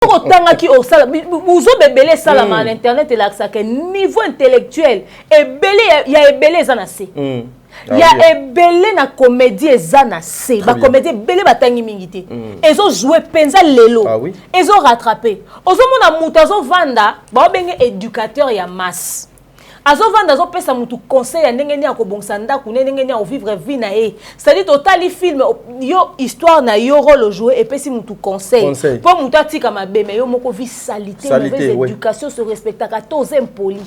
Autant qui au sala, vous avez belé salama à l'internet et là ça que niveau intellectuel et belé il y a belé zanasé. Il y a belé na comédie zanasé, ba comédie belé batangi mingité. Ils ont joué penza lelo. Ils ont rattrapé. Ozo mona mutazo vanda, ba benga éducateur ya masse. Azo vanda zo pesa mutu conseil ya ndenge ni akobongsa ndaku ndenge ni vivre vie na e. C'est-à-dire total film yo histoire na yo rôle jouer et pesi mutu conseil. Pour mutu atika mabeme yo moko vie salité mauvaise éducation se respectaka tous impoli.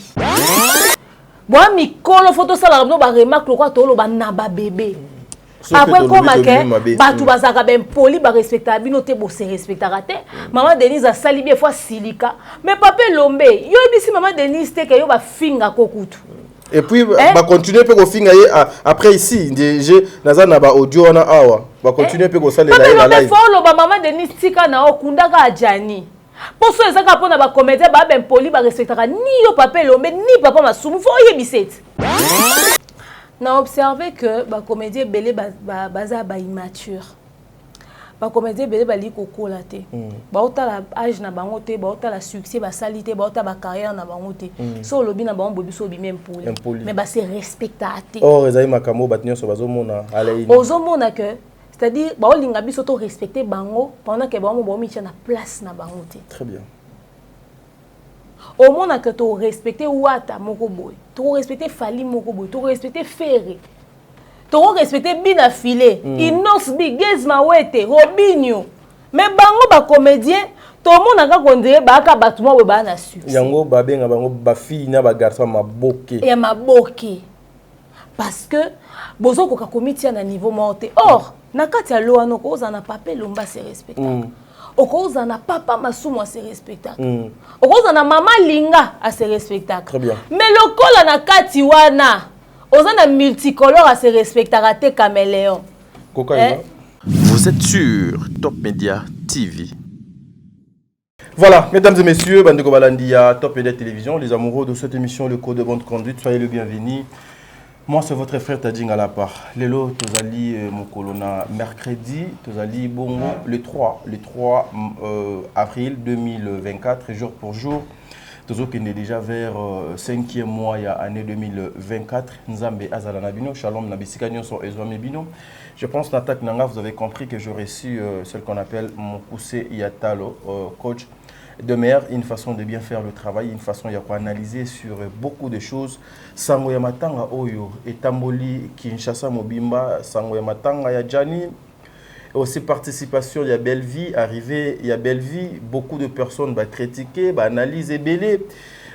Moi mikolo photo sala no ba remarque lo kwa tolo ba na ba bébé. Après comme que batu bazaka ben poli ba respecta bino te bo se respectaka te. Maman Denise a sali bien fois silika. Mais papa Lombe, yo bisi maman Denise te ke yo ba finga kokutu. Et puis ba continuer pe ko finga après ici, je nazana ba audio na awa. Ba continuer pe ko sala la live. Papa Lombe fo lo ba maman Denise tika na okundaka ajani. Pour ceux ezaka pona ba comédien ba ben poli ba respectaka ni yo papa Lombe ni papa Masumu fo yebisete. On a observé que les comédiens belé baza ba immature. Les comédiens belé bali koko la te. Ba ota âge na bango te, ba ota la succès, ba salité, ba ota ba carrière na bango te. So lobi na bango bobi so bi même poli. Mais ba se respecta te. Oh, ezali makambo batinyo so bazomona alaini. Ozomona que c'est-à-dire ba olinga biso to respecter bango pendant que bango bo mitia na place na bango te. Très bien. Au monde que tu respectes Ouata Mokoboy, tu respectes Fali Mokoboy, tu respectes Ferré, tu respectes Bina Filé, Inos Bigez Mawete, Robinho. Mais bango ba comédien, tout le monde a condé baka batuma we ba na succès. Yango ba benga bango ba fille na ba garçon maboke. Ya maboke. Parce que bozo ko ka comité na niveau monté. Or, na kati ya loano ko za na papel lomba se respectable. Okoza na papa Masumu à se respectable. Okoza na maman Linga à se respectable. Très bien. Mais le col na kati wana, oza na multicolore à se respectable te caméléon. Vous êtes sur Top Media TV. Voilà, mesdames et messieurs, Bandeko Balandia, Top Media Télévision, les amoureux de cette émission, le code de bonne conduite, soyez le bienvenu. Moi, c'est votre frère Tadjing à la part. Lelo, Tozali, mon colonna, mercredi, Tozali, Bongo, le 3 avril 2024, jour pour jour. Tozo qui est déjà vers 5e mois, il y a année 2024. Nzambe Azalana Bino, Shalom Nabisika Nyonso Ezwame Bino. Je pense, Natak Nanga, vous avez compris que j'ai reçu celle qu'on appelle Mokuse Yatalo, coach de mer, une façon de bien faire le travail, une façon de analyser sur beaucoup de choses. Sango ya matanga oyo, etamboli Kinshasa Mobimba, Sango ya matanga ya Jani, aussi participation, il y a belle vie, arrivé, il y a belle vie, beaucoup de personnes va critiquer, va analyser belé,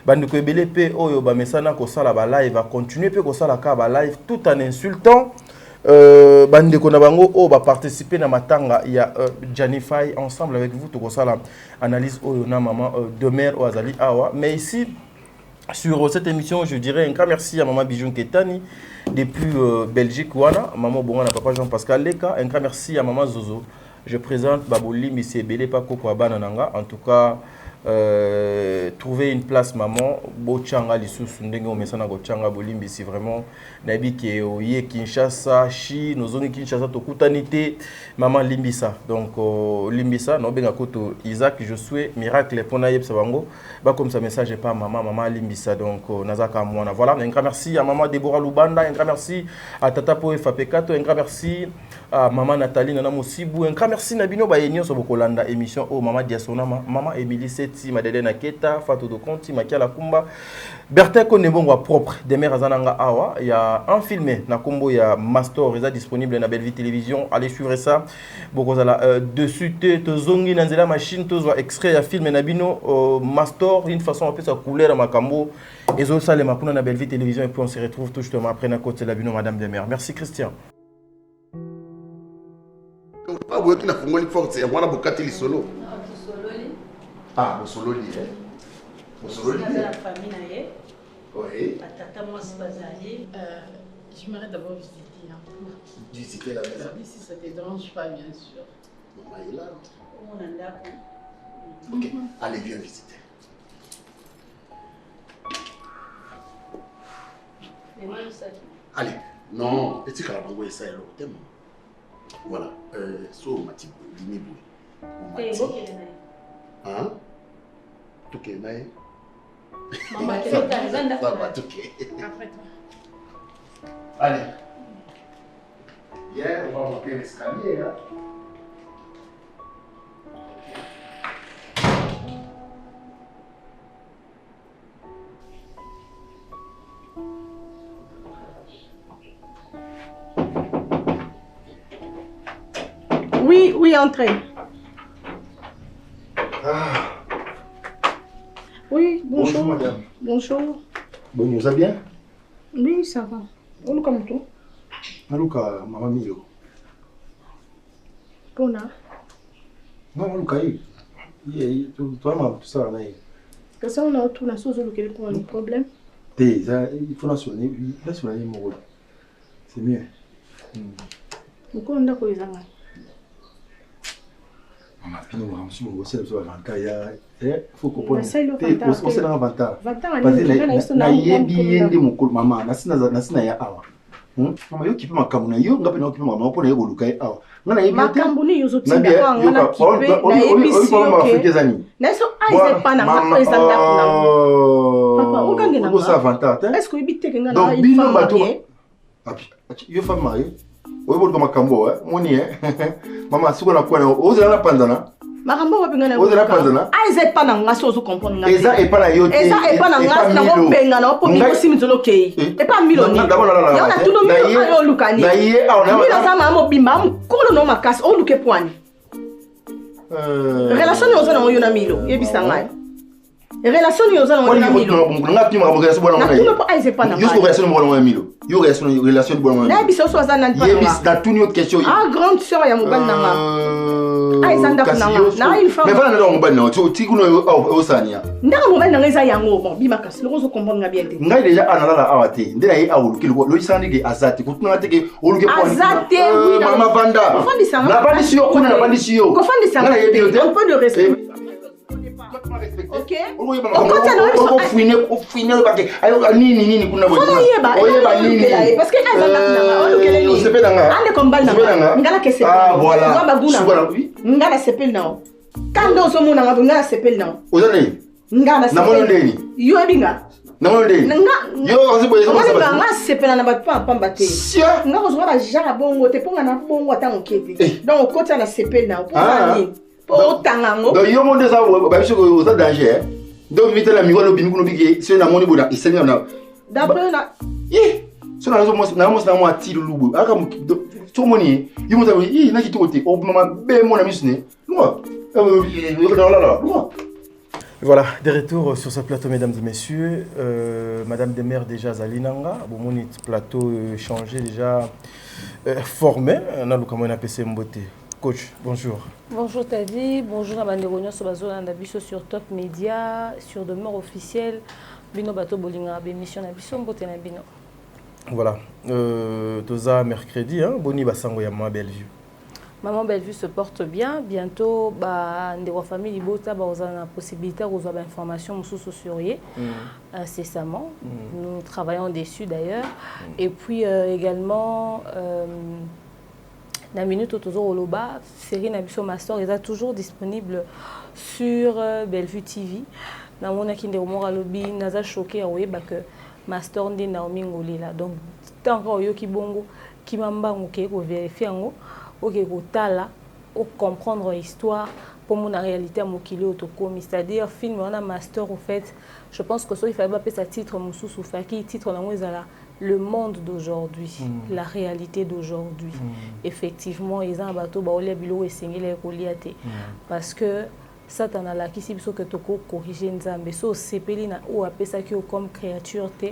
bandeko belé pe oyo ba mesana ko sala ba live va continuer pe ko sala ka ba live tout en insultant bandeko na bango o ba participer na matanga il y a Janify ensemble avec vous to ko sala analyse oyo na maman de mère o azali awa. Mais ici sur cette émission, je dirais un grand merci à maman Bijoun Ketani depuis Belgique wana, maman Bongana papa Jean-Pascal Leka, un grand merci à maman Zozo. Je présente Baboli Missé Belé Pako Kwabananga. En tout cas, trouver une place maman Bochanga lisusu ndenge omesana Bochanga Bolimbi si vraiment nabi ke oye Kinshasa chi nozongi Kinshasa tokutanite maman Limbisa. Donc Limbisa no benga koto Isaac je souhaite miracle pona yebsa bango ba comme ça message pas maman Limbisa. Donc nazaka mwana. Voilà, un grand merci à maman Deborah Lubanda, un grand merci à Tata Poe Fapekato, un grand merci à maman Nathalie Nana Mosibou, un grand merci Nabino Bayenyo so bokolanda émission au maman Diasona, maman Émilie Seti, Madeleine Aketa, Fatou de Conti, Makia Lakumba, Bertin Konebongo propre, Demer Azananga Awa, il y a un filmé, Nakumbo, il y a Mastor, il est disponible dans Belle Vie Télévision, allez suivre ça. Bokozala dessus te zongi nanzela machine to zo extrait ya film Nabino Mastor, une façon un peu sa couleur Makambo et zo ça les makuna na Belle Vie Télévision et puis on se retrouve tout justement après na côté Labino Madame Demer. Merci Christian. Ah oui, qui a fongoli forte, c'est moi la bokati li solo. Ah, Bosololi, hein? Bosololi. C'est la famille naïe. Oui. Tata Mos Bazali. J'aimerais d'abord visiter un peu. Visiter la maison. Si ça te dérange pas, bien sûr. Maman est là. On en a. Ok, allez, viens visiter. Allez, non, petit carabango et ça est là. Voilà, so Matibou, Linibou. Hein? Tout est naïf. Maman, Ça va, tout est. Après toi. Allez. Viens, on va monter l'escalier. Hein? Oui, entrez. Ah. Oui, bonjour. Bonjour, madame. Bonjour. Bon, vous allez bien? Oui, ça va. On est comme tout. Maluka, maman Milo. Pona. Non, Maluka, toi, tout ça, là. Parce qu'on a tout la chose où il y a un problème. Il faut nationaliser. C'est mieux. Pourquoi on a quoi les amis? Maman, puis nous, on se dit il faut comprendre. C'est le Vanta. C'est un avantage. Vanta, Parce que na yebi yende mukulu mama nasina ya awa. Mama yo kipe makamu na yo ngapi na kipe mama pona yego lukai awa. Ngana yebi makambu ni yozo tinda kwa ngana kipe na yebi si okay. Na so aize pana ngapa ezanga kuna. Papa okange na. Ça avantage. Est-ce que yebi teke ngana Donc il bino femme bato. mariée? Yo femme mariée. Oyo bolo makambo moni Mama siko na kwa na ozela na pandana. Makambo wapi ngana. Ozela pandana. Aize pana ngaso ozo comprendre ngana. Eza epa na yo te. Eza epa na ngaso na openga na opo miko simitolo kei. Epa milo ni. Ya na tuno milo ayo lukani. Na ye awo na. Milo sama mo bimba mo kolo no makasi o luke poani. Relation yo zana yo na milo. Yebisa ngai. Relation yo zana yo na milo. Nga pima mo relation bona na tuno po aize pana. Yo so relation bona na milo. Yo relation bona na. Na bisa so zana npa. Yebis na tuni autre question. Ah grande sœur ya mobali nanga. Aizanda kunanga. Na une femme. Mais voilà na mobali na. Tu kuno o sania. Ndanga mobali nanga eza yango bon bimakasi loko zo comprendre nga bien te. Ngai déjà analala awate. Ndela ye awuluki lo isandi ke azati. Kutuna te ke oluke point. Azate oui. Mama vanda. Na bandisi yo kuna na bandisi yo. Ko fandi sanga. Un peu de respect. Ok. Nini kuna parce que ah voilà ngala sepel nao kando so mona ngala sepel nao ozane ngala sepel ndeni yo ebinga namolo ndeni yo oziboye so ça ngala sepel na bat pa pamba te ngala zo ba jara bongo te ponga na bongo atango kete donc kota na sepel nao pour nani pour tangango donc yo monde ça ba biso ko ça danger donc vite la miwalo bimi kuno bigi c'est na moni boda isenga na d'après na so na zo na mo atilu lubu aka to moni yo mo za na kitote o mama be mo na misne no Voilà, de retour sur ce plateau, mesdames et messieurs. Madame Demer déjà Zalinanga, bon, mon plateau changé déjà formé. On a le comment on appelle ça Mbote. Coach, bonjour. Bonjour Tadi, bonjour à Manderonio Sobazo Nabiso sur Top Media, sur Demeure officielle, Bino Bato Bolinga, émission Nabiso Mbote Nabino. Voilà, Toza mercredi, hein, Boni Basango Yama Bellevue. Maman Bellevue se porte bien. Bientôt, la famille Libota a la possibilité d'avoir des informations sur eux incessamment. Nous travaillons dessus d'ailleurs. Et puis également, la minute autour Oloba, série Nabiso Master est toujours disponible sur Bellevue TV. Dans mon équipe de Omora Lobby, Naza choqué que Master ndi Naomi Ngolila. Donc tant que qui bongo, qui mamba ngoke ko vérifier ngo. Ok, là, pour comprendre l'histoire, pour mon réalité à Mokili Otokomi, c'est-à-dire film on a master au fait. Je pense que ça il fallait pas ça titre Moussou Soufaki titre la le monde d'aujourd'hui, la réalité d'aujourd'hui. Effectivement, ils ont un bateau baolia bilo et singile koliate parce que ça t'en a là qui si que toko corriger nzambe so sepelina ou appelle ça comme créature te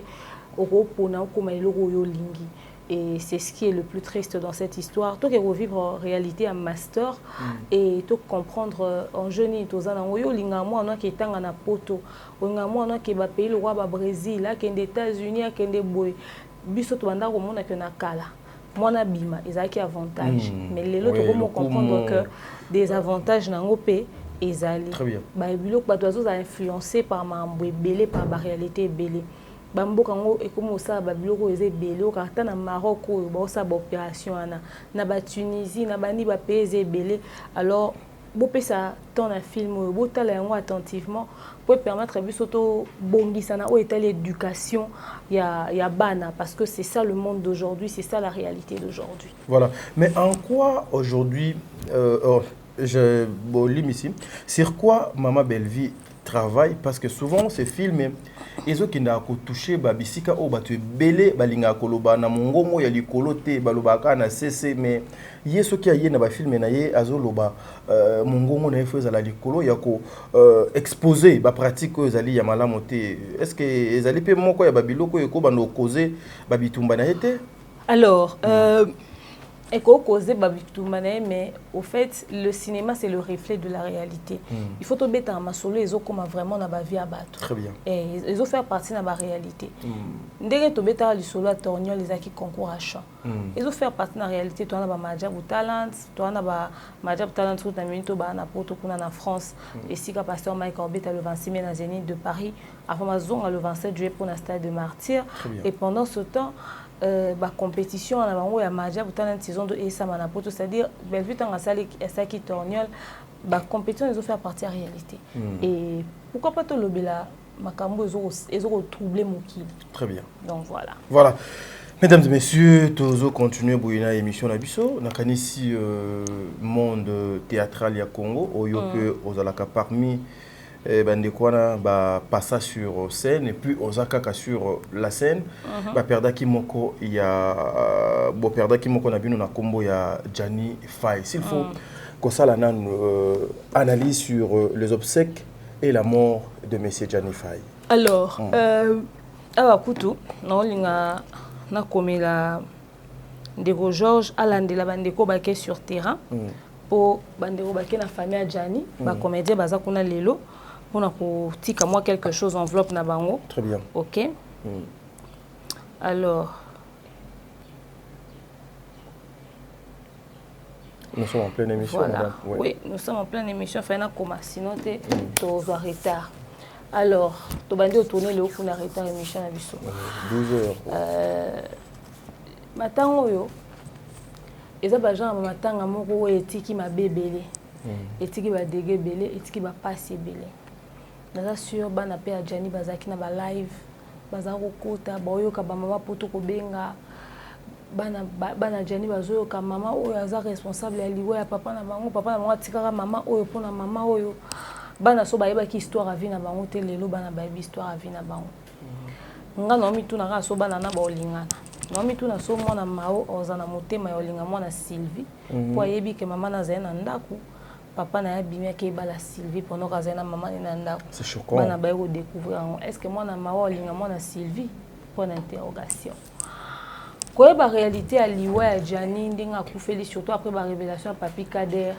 oro pona comme le royo lingi. Et c'est ce qui est le plus triste dans cette histoire. Toi qui revivre en réalité en master et toi comprendre en jeune tous en oyo linga moi on qui est en na poto on a moi on qui va payer le roi ba Brésil là qui est des États-Unis qui est des boy biso to banda ko mona que na kala moi na bima ezaki avantage mais les autres comment comprendre que des avantages na ngopé ezali ba biloko ba tozo a influencé par mambo belé par la réalité belé bamboka ngo ekomo sa ba biloko eze belé ata na Maroc ba sa ba opération na ba Tunisie na bani ba pays belé alors bopesa ton un film botala yango attentivement pour permettre biso to bongisana o état l'éducation ya bana parce que c'est ça le monde d'aujourd'hui, c'est ça la réalité d'aujourd'hui. Voilà. Mais en quoi aujourd'hui je lis ici sur quoi Maman Belle-Vie travaille parce que souvent ces films ils ont qui n'a touché babisika o batu belé balinga koloba na mongomo ya likolo te balobaka na cc mais yeso ki aye na ba film na ye azoloba mongomo na efo za la likolo ya ko exposer ba pratique ko ezali ya malamu te est-ce que ezali pe moko ya babiloko eko bando causer babitumba na été alors Eko causé babitumane mais au fait le cinéma c'est le reflet de la réalité. Il faut te mettre en masolo ils ont comme vraiment na ba vie à battre. Très bien. Et ils ont fait partie de la réalité. Ndenge to beta li solo à Torniol les qui concours à chant. Ils ont fait partie de la réalité toi na ba Majab talent, toi na ba Majab talent tout na minute ba na poto kuna na France et si ka pasteur Mike Orbit le 26 mai na Zénith de Paris avant ma zone le 27 juillet pour la stade de Martyrs et pendant ce temps ba compétition na bango ya Majab talent saison 2 et ça mana poto c'est-à-dire Bellevue tanga sali ça qui Torniol ba compétition ils ont fait partie de la réalité. Et pourquoi pas to lobela makambo ils ont troublé mokili. Très bien. Donc voilà. Voilà. Mesdames et messieurs, tozo continuer boyina émission na biso na kanisi monde théâtral ya Congo oyo que ozalaka parmi bandekwana ba passa sur scène et puis ozakaka sur la scène ba perdaki moko ya bo perdaki moko na bino na kombo ya Jani Faye. S'il faut que ça la analyse sur les obsèques et la mort de monsieur Jani Faye. Alors awa kutu na olinga na komela ndeko Georges alandela bandeko bake sur terrain pour bandeko bake na famille ya Jani ba comédien baza kuna lelo pour na kotika moi quelque chose enveloppe na bango. Très bien. OK. Alors nous sommes en pleine émission. Voilà. Madame. Oui, nous sommes en pleine émission faina koma sinon tu dois retard. Alors, tu vas tourner le haut pour arrêter l'émission à Bissau. 12 heures. Matin, ils ont besoin de matin à mon et tiki ma bébé. Et tiki va déguer belé, et tiki va passer belé. Nous sûr, ban appel à Jani Bazaki na ba live, bazaro kota, baoyo ka ba mama poto ko benga. Bana Jani bazoyo ka mama oyo aza responsable ya liwe ya papa na bango tikaka mama oyo pona mama oyo. Bana so bayeba ki histoire a vie na bango te lelo bana bayebi histoire a vie na bango. Nga no mitu na so bana na ba olingana. No mitu na so mwana mao ozana motema ya olinga mwana Sylvie. Po ayebi ke mama na zena ndaku. Papa na yabimia ke bala Sylvie pendant ka zena mama na ndaku. C'est choquant. Bana ba yo découvrir est-ce que mwana mao olinga mwana Sylvie? Point d'interrogation. Quoi ba réalité à liwa ya Jani ndinga kufeli surtout après ba révélation à Papi Kader.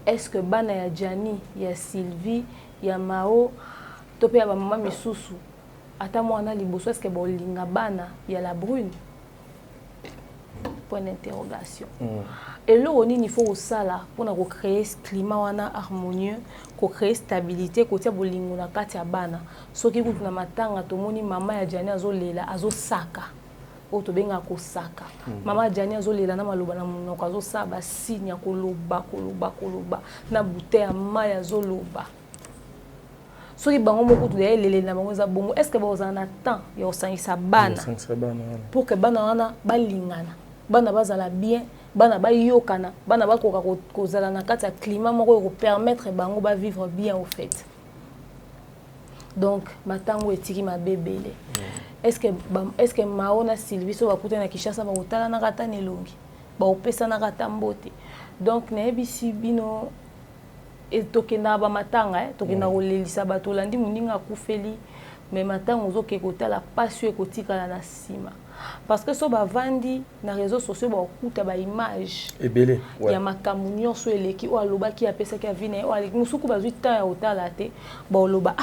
Est-ce que bana ya Jani, ya Sylvie, ya Mao, topé ya maman misusu, ata mwana liboso est-ce que bolinga bana ya la brune? Point d'interrogation. Et là on il faut ça là pour créer ce climat wana harmonieux, pour créer stabilité côté bolingo na kati ya bana. Soki kutu na matanga tomoni mama ya Jani azolela azosaka. Oto benga ko saka mama Jani azolela na maloba na monoko azosaba signe ya koloba na bouteille ya mai azoloba soki bango moko tu lelele na bango za bongo est-ce que ba na temps ya osangisa bana pour que bana wana balingana bana bazala bien bana bayokana bana bakoka kozala na kati ya climat moko ko permettre bango ba vivre bien au fait. Donc matango etiki ma bébélé. Est-ce que Maona Sylvie so va couter na Kishasa ba otala na kata nelongi ba opesa na kata mbote. Donc na ebisi bino etokena ba matanga tokena kolelisa bato landi muninga kufeli mais matango ozoke kotala pasio ekotika na sima. Parce que so ba vandi na réseaux sociaux ba okuta ba image ebele ya makambo nyonso eleki o alobaki apesa ki avine o aleki musuku bazwi temps ya otala te ba oloba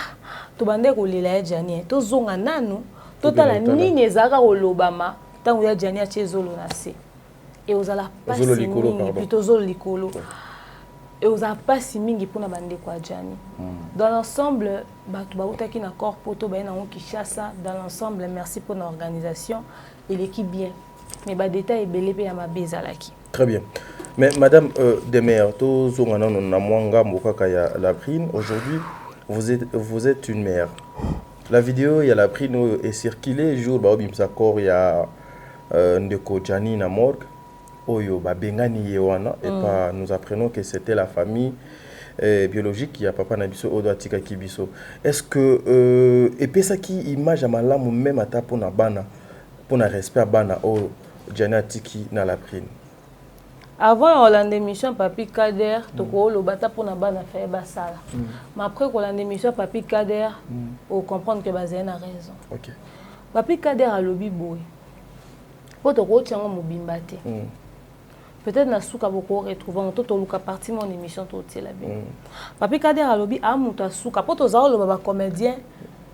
to bande kolela ya Jani to zonga nanu totala nini ezaka kolobama tango ya Jani atie zolo na se et ozala pasi mingi plutôt zolo likolo et ozala pasi mingi pona bande kwa Jani. Dans l'ensemble bato bautaki na corps poto ba na Kishasa dans l'ensemble merci pour l'organisation et l'équipe bien mais ba détail ebele pe ya mabeza laki. Très bien. Mais Madame Demer, aujourd'hui, vous êtes une mère. La vidéo, il y a la prime est circulée, jour, il y a Ndeko Djani na morgue, Oyo, Bengani Yewana, et nous apprenons que c'était la famille biologique, il y a papa Nabiso, Odo Atika Kibiso. Est-ce que, et puis ça qui image à malam même à ta pour na bana, pour na respect à bana, oh, Djani Atiki na la prime. Avant l'émission Papi Kader, toko lo bata pour na bana faire basala. Mais après l'émission Papi Kader, on comprendre que Bazén a raison. OK. Papi Kader a lobby boy. Pour toko tiango mobimbate. Peut-être na souka boko retrouver on to luka parti mon émission to tie la bien. Papi Kader a lobby a muta souka pour to za lo ba comédien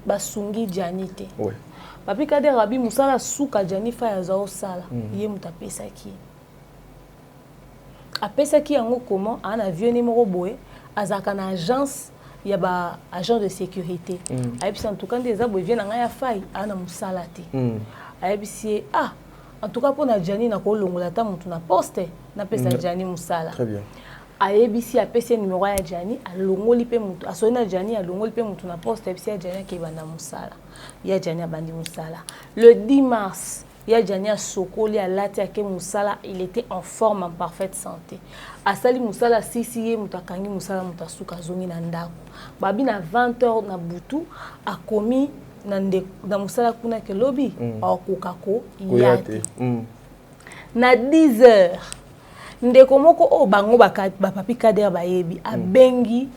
ba sungi Djanité. Oui. Papi Kader a bi musala souka Djani fa ya za osala. Yé muta pesa ki. Après ça qui en comment un avion numéro boé azaka na agence il y a agent de sécurité et puis en tout cas des abos viennent en faille ana musalate et puis en tout cas pour na Djani na ko longola ta mutu na poste na pesa Djani musala très bien ayebisi apesi numéro ya Djani alongoli pe mutu asona Djani alongoli pe mutu na poste et puis Djani ke bana musala ya Djani abandi musala le 10 mars il y a Djani Sokoli à Lati Ake Moussala, il était en forme, en parfaite santé. Asali Moussala, si Moutakangi Moussala Moutasuka Zongi Nandaku. Babi na 20h na Boutou a commis na Moussala Kuna ke lobby au Kokako yate. Na 10h. Ndeko moko o bango ba Papi Kader bayebi a bengi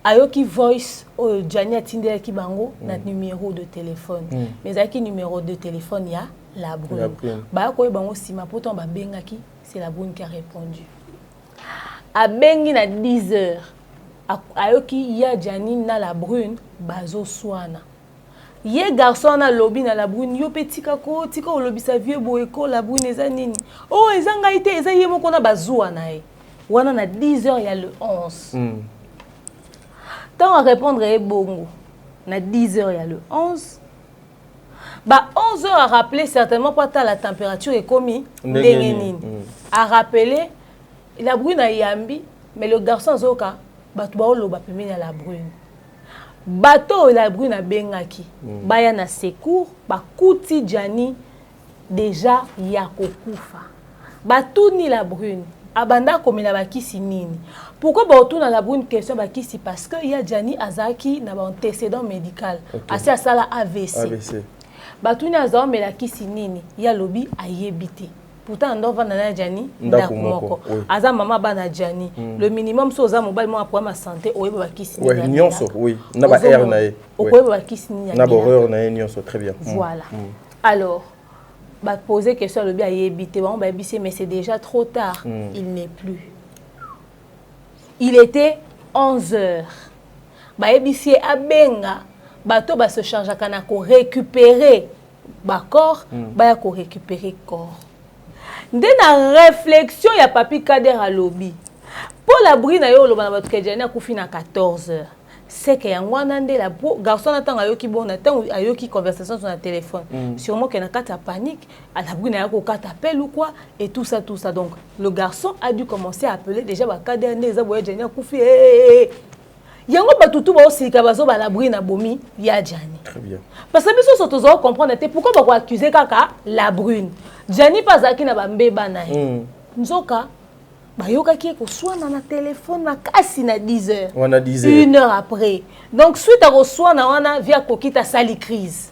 ayoki voice o Djani atindela ki bango na numéro de téléphone. Mais aki numéro de téléphone ya la brune. Ba ko bango sima pourtant ba bengaki, c'est la brune qui a répondu. A bengi na 10h. Ayoki ya Djani na la brune bazo swana. Ye garçon na lobby na la brune yo petika ko tika o lobby sa vieux boyeko la brune eza nini. Oh ezanga ite eza ye moko na bazwa na e. Wana na 10h ya le 11. Tant à répondre à bongo, na 10h il y a le 11. Bah 11h à rappeler certainement pas la température est commis à rappeler la brune a yambi mais le garçon zoka bato lo ba pemena la brune. Bateau la brune a bengaki. Baya na secours ba kuti Djani déjà yakokufa. Batou ni la brune. Abanda komela bakisi nini. Pourquoi ba retourne la bonne question bakisi parce que il y a Djani Azaki na ba antécédent médical assez à sala AVC. Batuni azao mela kisi nini ya lobby ayebité. Pourtant ndo va na Djani ndakumoko. Aza mama bana Djani. Le minimum so za mobile mo pour ma santé oyeba bakisi nini. Oui, nyonso oui. Na ba air na e. Oyeba bakisi nini. Na ba horreur na e nyonso très bien. Voilà. Alors bah poser question le bien habité bon bah mais c'est déjà trop tard il n'est plus il était 11h bah ebisi abenga bato ba se change kana ko récupérer ba corps ba ko récupérer corps ndé na réflexion ya Papi Kader à lobby pour la brina yo lo bana bato ke Djani akufi na 14h c'est que yangwana ndé la garçon attend ayoki bon attend ayoki conversation sur le téléphone sûrement qu'il y a une panique à la brune ayako kata appel ou quoi et tout ça donc le garçon a dû commencer à appeler déjà ba Kader ndé boye Djani akufi yango batutu ba osika bazo ba la brune abomi ya Djani très bien parce que biso soto zo comprendre pourquoi ba ko accuser kaka la brune Djani pazaki na ba mbeba na nzoka bayoka qui est soit na téléphone na kasi na 10h on a 10h une heure après donc suite à reçoit na wana via kokita sali crise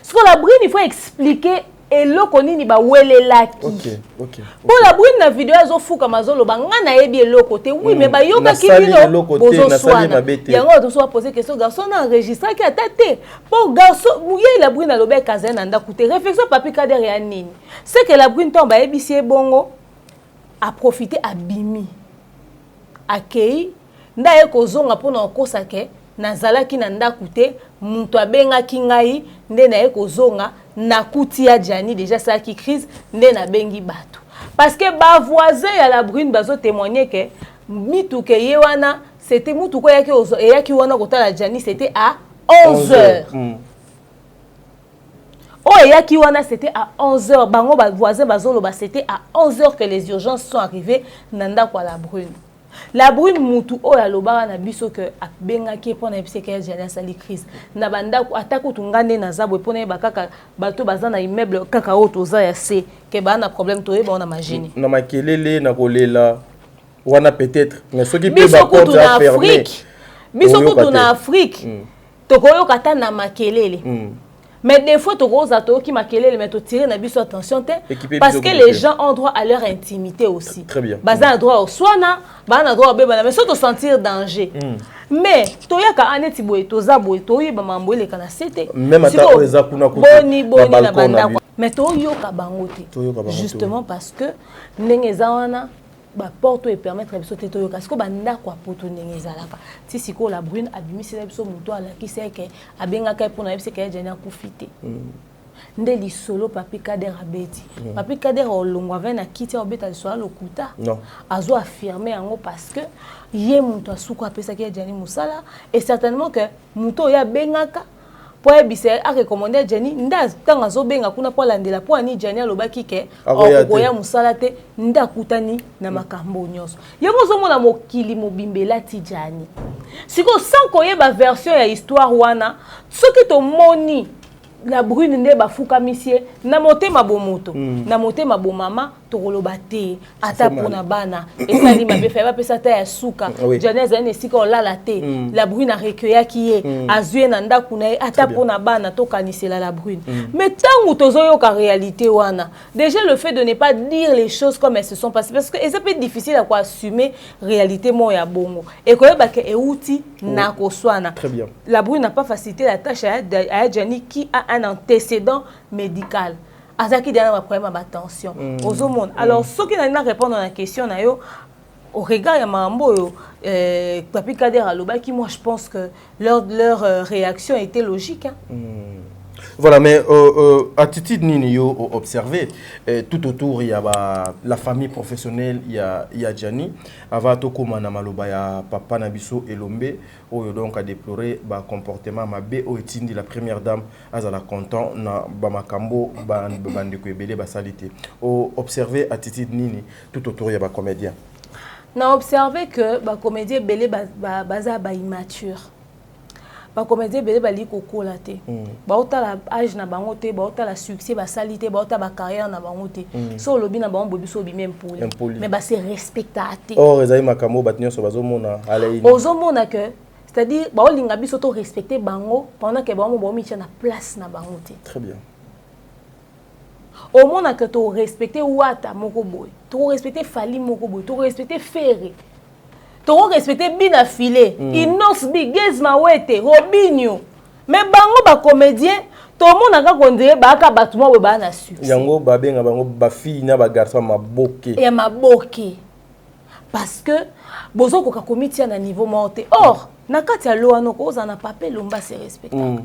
ce que la brune il faut expliquer et le konini ba welelaki OK pour la brune na vidéo azo fuka mazolo ba ngana yebi le côté oui mais bayoka ki bino bozo swana yango to soit poser question garçon na enregistré qui atate pour garçon mouye la brune alobe kazena nda coûter réflexion Papi Kader ya nini c'est que la brune tomba yebi si bongo a profité à bimi akei ndaye kozonga pona okosa ke nazalaki na ndaku te mutu abengaki ngai nde naye kozonga nakuti ya Djani déjà ça qui crise nde na bengi bato parce que ba voisin ya la brune bazo témoigner que mitu ke yewana c'était mutu ko yaki wana kota la Djani c'était à 11h Oh, et Yakiwana, c'était à 11h. Bango, voisin, c'était à 11h que les urgences sont arrivées. Nanda kwa la brune. La brune mutu o ya lobara na biso que benga ki pona ebise ke jana sali crise na banda atako tungane na zabwe pona ba kaka bato bazana immeuble kaka otoza ya se ke ba na problème to ba na magini na makelele na kolela wana peut-être mais soki pe biso ba kutu porte na fermée Afrique biso kutu na Afrique tokoyo kata na makelele mais des fois tokoza to ki makelele mais to tirer na biso attention parce que les gens ont droit à leur intimité aussi. Très bien. Baza droit au soina, ba droit beba mais surtout sentir danger. Mais toyaka aneti boy toza boy toyi ba mambo le kana sete. Même ata oza kuna kutu. Boni na banda. Mais toyoka bangote. Justement parce que ndengeza wana ba porte et permettre biso te toyoka parce que banda kwa poto ndengeza la pa. Si siko la brune abimisi la biso muto ala ki seke abenga kai pona biso ke jana kufite. Nde li solo papi Kader abeti. Papi Kader olongwa vena kiti obeta li solo lokuta. Non. Azo affirmer yango parce que ye muto asuko apesa ke jani musala et certainement que muto ya bengaka pour ebise a recommander Jenny nda tanga zo benga kuna pour landela pour ani Jenny alobaki ke okoya musala te nda kutani na makambo nyonso yango zo mona mokili mobimbela ti Jenny siko sans koyeba version ya histoire wana soki to moni la brune nde bafuka misie na motema bomoto na motema bomama tokoloba te ata pona bana esali mabe fa ba pesa ta ya suka Janez ane sika olala te la brune a recueilli ki ye azue na ndaku na ata pona bana to kanisela la brune mais tangu tozoyo ka réalité wana déjà le fait de ne pas dire les choses comme elles se sont passées parce que ça peut être difficile à quoi assumer réalité mo ya bongo et koyeba ke euti na koswana. Très bien. La brune n'a pas facilité la tâche à Jenny qui a un antécédent médical. Azaki dernier problème à attention aux hommes. Alors ceux qui n'ont répondre à la question na yo au regard ya mambo yo Papi Kader aloba qui moi je pense que leur réaction était logique hein. Voilà, mais attitude nini yo observé tout autour il y a la famille professionnelle il y a Gianni avant to komana maloba ya papa na biso Elombe oyo donc a déploré ba comportement mabe o etindi la première dame azala content na ba makambo ba ndeko ebele ba salité o observé attitude nini tout autour il y a ba comédien na observé que ba comédien belé baza ba immature. Ba comédien belé bali kokola te ba otala âge na bango te ba otala succès ba salité ba otala ba carrière na bango te so lobi na bango bobiso bi même poli mais ba se respectate oh ezali makambo batnyo so bazomona alaini ozomona que c'est-à-dire ba olinga biso to respecter bango pendant que bango bo mitia na place na bango te. Très bien. Au monde que tu respecter Ouata moko boy, tu respecter Fali moko boy, tu respecter Ferré, tu respecter Bina Filé, Inos Bigez Mawete, Robinho. Mais bango ba comédien, tout le monde a condamné ba ka batuma we ba na succès. Yango ba benga bango ba fille na ba garçon maboke. Et maboke. Parce que bozo ko ka comité na niveau monté. Or, na kati ya lo anoko ozana papé lomba se respectable.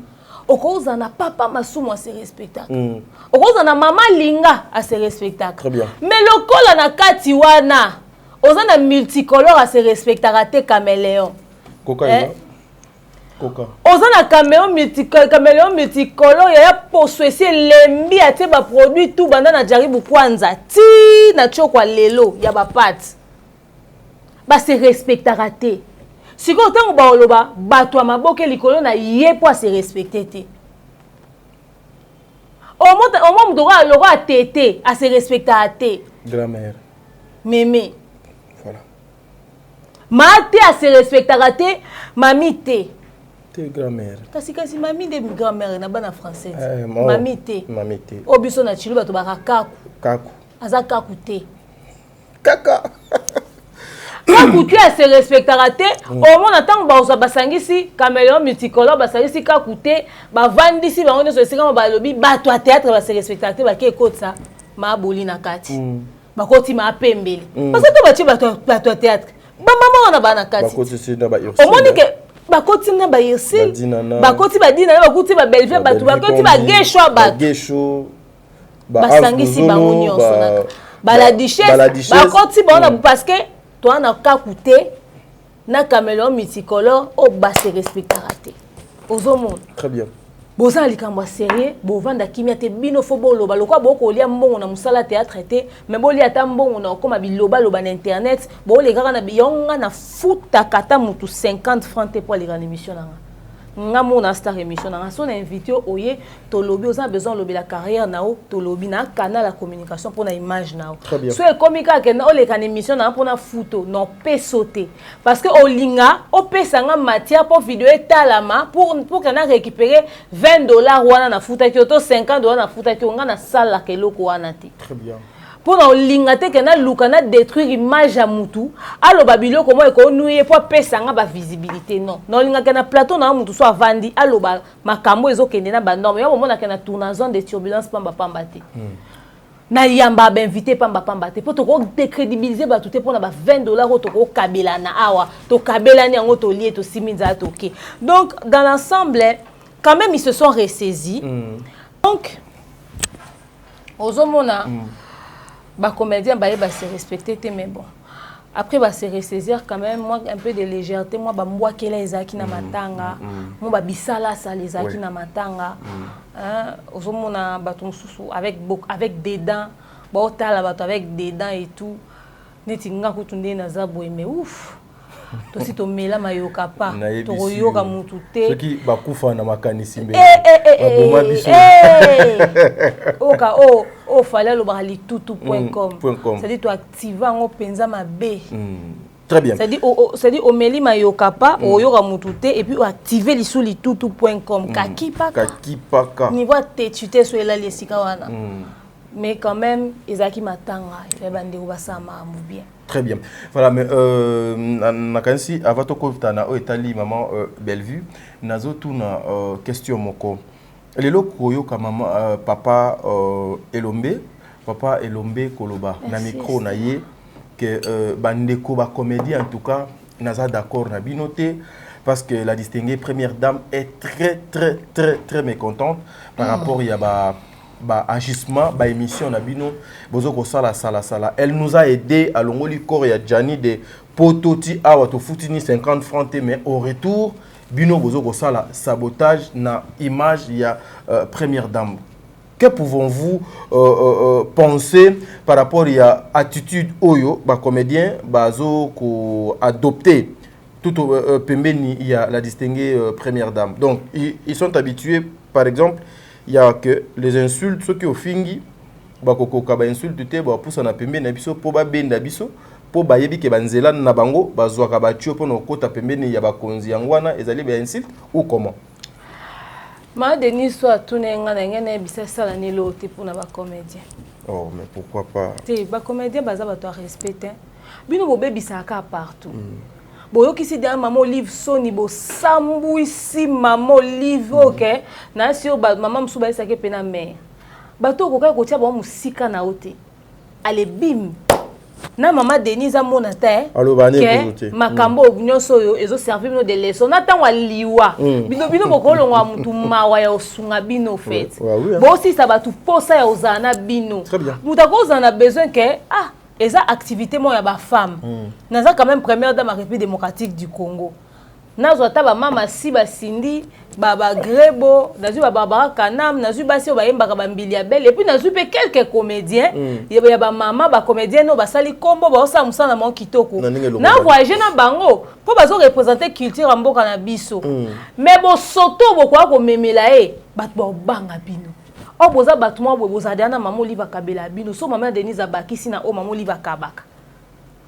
Okoza na papa masumu assez respectable. Okoza na mama linga assez respectable. Très bien. Mais lokola na kati wana oza na multicolore assez respectable te caméléon. Coca ina. Coca. Oza na caméléon multicolore ya poswesi lembi ate ba produit tout banda na jaribu kwanza ti na chokwa lelo ya ba pat. Ba se respectable te. Si vous avez un bateau à ma boque, les colons n'ont pas se respecter. Au moment où le roi a tété, à se respecter. Grand-mère. Mémé. Voilà. Maté à se respecter, mamie té. Té grand-mère. Kasi mamie de grand-mère, na bana française. Mamie té. Mamie té. Obiso na chilu bato baka kaku. Kaku. Aza kaku té. Kaka. Kakuti a se respectera te au moins attend ba basangisi caméléon multicolore basangisi kakuti ba vandisi ba on se sika ba lobi ba to théâtre ba se respectera te ba ke kotsa ma boli na kati ba koti ma pembele parce que to ba ti ba to théâtre ba mama na ba na kati ba koti si na ba ursil au moins que ba koti na ba ursil ba koti ba dina ba koti ba belve ba to ba koti ba gesho ba gesho basangisi ba nyonso na ba la duchesse ba koti ba na parce que toi na kakuté na caméléon multicolore au bas se respectera te aux hommes. Très bien. boza likambo sérieux bovanda kimia te bino fo boloba lokwa boko lia mbongo na musala théâtre te mais boli ata mbongo na koma biloba loba na internet bo le kaka na biyonga na futa kata mutu 50 francs te pour les émission nanga nga mona star émission nanga son invité oye to lobi oza besoin lobi la carrière nao to lobi na canal la communication pour na image nao so e komika ke na o le kan émission na pour na photo non pe sauter parce que olinga o pesa nga matière pour vidéo etalama pour que na récupérer $20 wana na futa ki to $50 na futa ki nga na sala ke loko wana te. Très bien. Pour na lingate ke na luka na détruire image ya mutu alo babilo komo e ko nuye po pesa nga ba visibilité non na lingaka na plateau na mutu so avandi alo ba makambo ezokende na ba norme ya momona ke na tourna zone de turbulence pamba te na yamba ba invité pamba te po to ko décrédibiliser ba tout pour na ba $20 to ko kabela na awa to kabela ni yango to lié to siminza to OK donc dans l'ensemble quand même ils se sont ressaisis donc ozomona bah comédien bah se respecter mais bon après bah se ressaisir quand même moi un peu de légèreté moi bah moi qui les aki na matanga moi bah bisala ça les aki na matanga hein ozomona bah ton sousou avec des dents bah otala bah avec des dents et tout neti nga kutunde na zabo mais ouf to si to mela mayoka pa to yoka mutu te soki bakufa na makanisi mbe baboma biso oka o fallait le bali tutu.com c'est-à-dire to activer ngo penza mabe très bien c'est-à-dire o meli mayoka pa o yoka mutu te et puis o activer lisuli tutu.com kakipaka niveau tétuté so ela lesika wana mais quand même ezaki matanga et bande ko basama bien. Très bien. Voilà, mais nakansi avato koltana o etali maman Bellevue nazo tuna question moko. Lelo koyo ka maman papa Elombe koloba na micro na ye que bandeko ba comédie en tout cas naza d'accord na binoté parce que la distinguée première dame est très mécontente par rapport ya ba agissement ba émission na bino bozo ko sala elle nous a aidé à longoli corps ya Jani de pototi awa to futini 50 francs mais au retour bino bozo ko sala sabotage na image ya première dame. Que pouvons-vous penser par rapport à attitude oyo ba comédien bazo ko adopter tout pembeni il y a la distinguée première dame. Donc ils sont habitués par exemple il y a que les insultes ceux qui au fingi bakoko ka ba insulte te ba poussa na pembeni na biso po ba benda biso po ba yebi ke banzela na bango bazwa ka ba tio po no kota pembeni ya bakonzi yangwana ezali ba insulte ou comment ma Denis soit tunenga na ngene bisa sala ni lote pour na ba comédien. Oh mais pourquoi pas te ba comédien baza ba to respecter bino bo bebisa ka partout boyoki si dans maman Olive Sony bo sambu ici maman Olive OK na si ba maman msuba isa ke pena me bato ko ka ko tia ba musika na ote ale bim na maman Denise amona te ke makambo nyonso yo ezo servir no de leçon na tangwa liwa bino bokolongwa mutu mawa ya osunga bino fait bo si ça ba tu posa ya ozana bino mutako ozana besoin ke eza activité mo ya ba femme naza quand même première dame de la République démocratique du Congo nazo ata ba mama si ba Cindy baba Grebo nazu ba Barbara Kanam nazu ba si ba yembaka ba Mbili ya Belle et puis nazu pe quelques comédiens ya ba mama ba comédiens no ba sali kombo ba osa musana mo kitoko na voyager na bango po bazo représenter culture mboka na biso mais bo soto bo kwa ko memela bat bo banga bino o boza batuma bo boza dana maman Oliva Kabela bino so maman Denise Abakisi na o maman Oliva Kabaka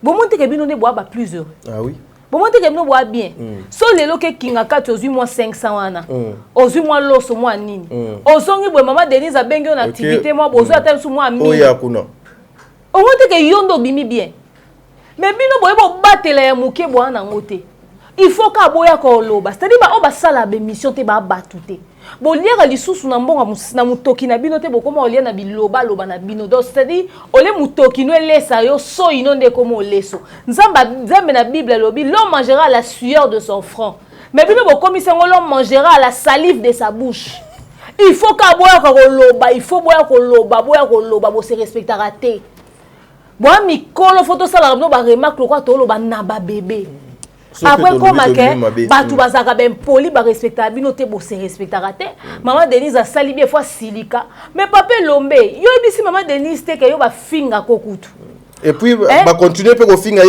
bo monte ke bino ne bo ba plus heureux oui bon monte ke bino bo bien so lelo ke kinga 4 ozui moi 500 wana ozui moi loso moi nini ozongi bo maman Denise abengi na activité moi bozo ata su moi 1000 oya kuna o monte ke yondo bimi bien mais bino bo batela ya muke bo na ngote il faut ka boya ko loba c'est-à-dire ba o ba sala be mission te ba batute bo liaka lisusu na mbonga na mutoki na bino te bokoma olia na biloba loba na bino donc c'est-à-dire ole mutoki no elesa yo so inonde komo oleso nzambe na Bible lobi l'homme mangera la sueur de son front mais bino bokomi sengo l'homme mangera la salive de sa bouche il faut ka boya ko loba il faut boya ko loba bo se respectera te bo mi kolo photo sala no ba remarque lo kwa to loba na ba bébé après comment que batu bazaka ben poli ba respecta bino te bo se respectera te maman Denise a sali bien fois silika mais papa Lombe yo bisi maman Denise te ke yo ba finga kokutu et puis ba continuer pe ko finga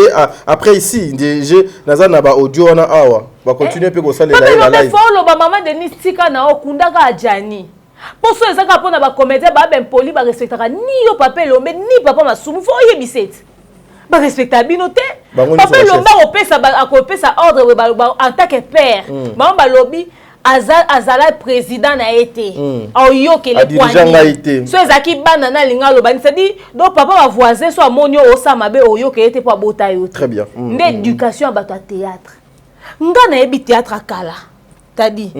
après ici je nazana ba audio na awa ba continuer pe ko sala la live papa Lombe ba maman Denise tika na okundaka ajani pour ceux ezaka pona ba comédien ba ben poli ba respectera ni yo papa Lombe ni papa Masumu fo yebisete ba respecta bino te papa Lombe akopesa ordre en tant que père maman balobi azala président na été oyokele kwani so ezaki bana na linga loba c'est dit donc papa va voisin so amonio osama be oyokele te po abota yo très bien l'éducation à bato théâtre nga na yebi théâtre akala t'as dit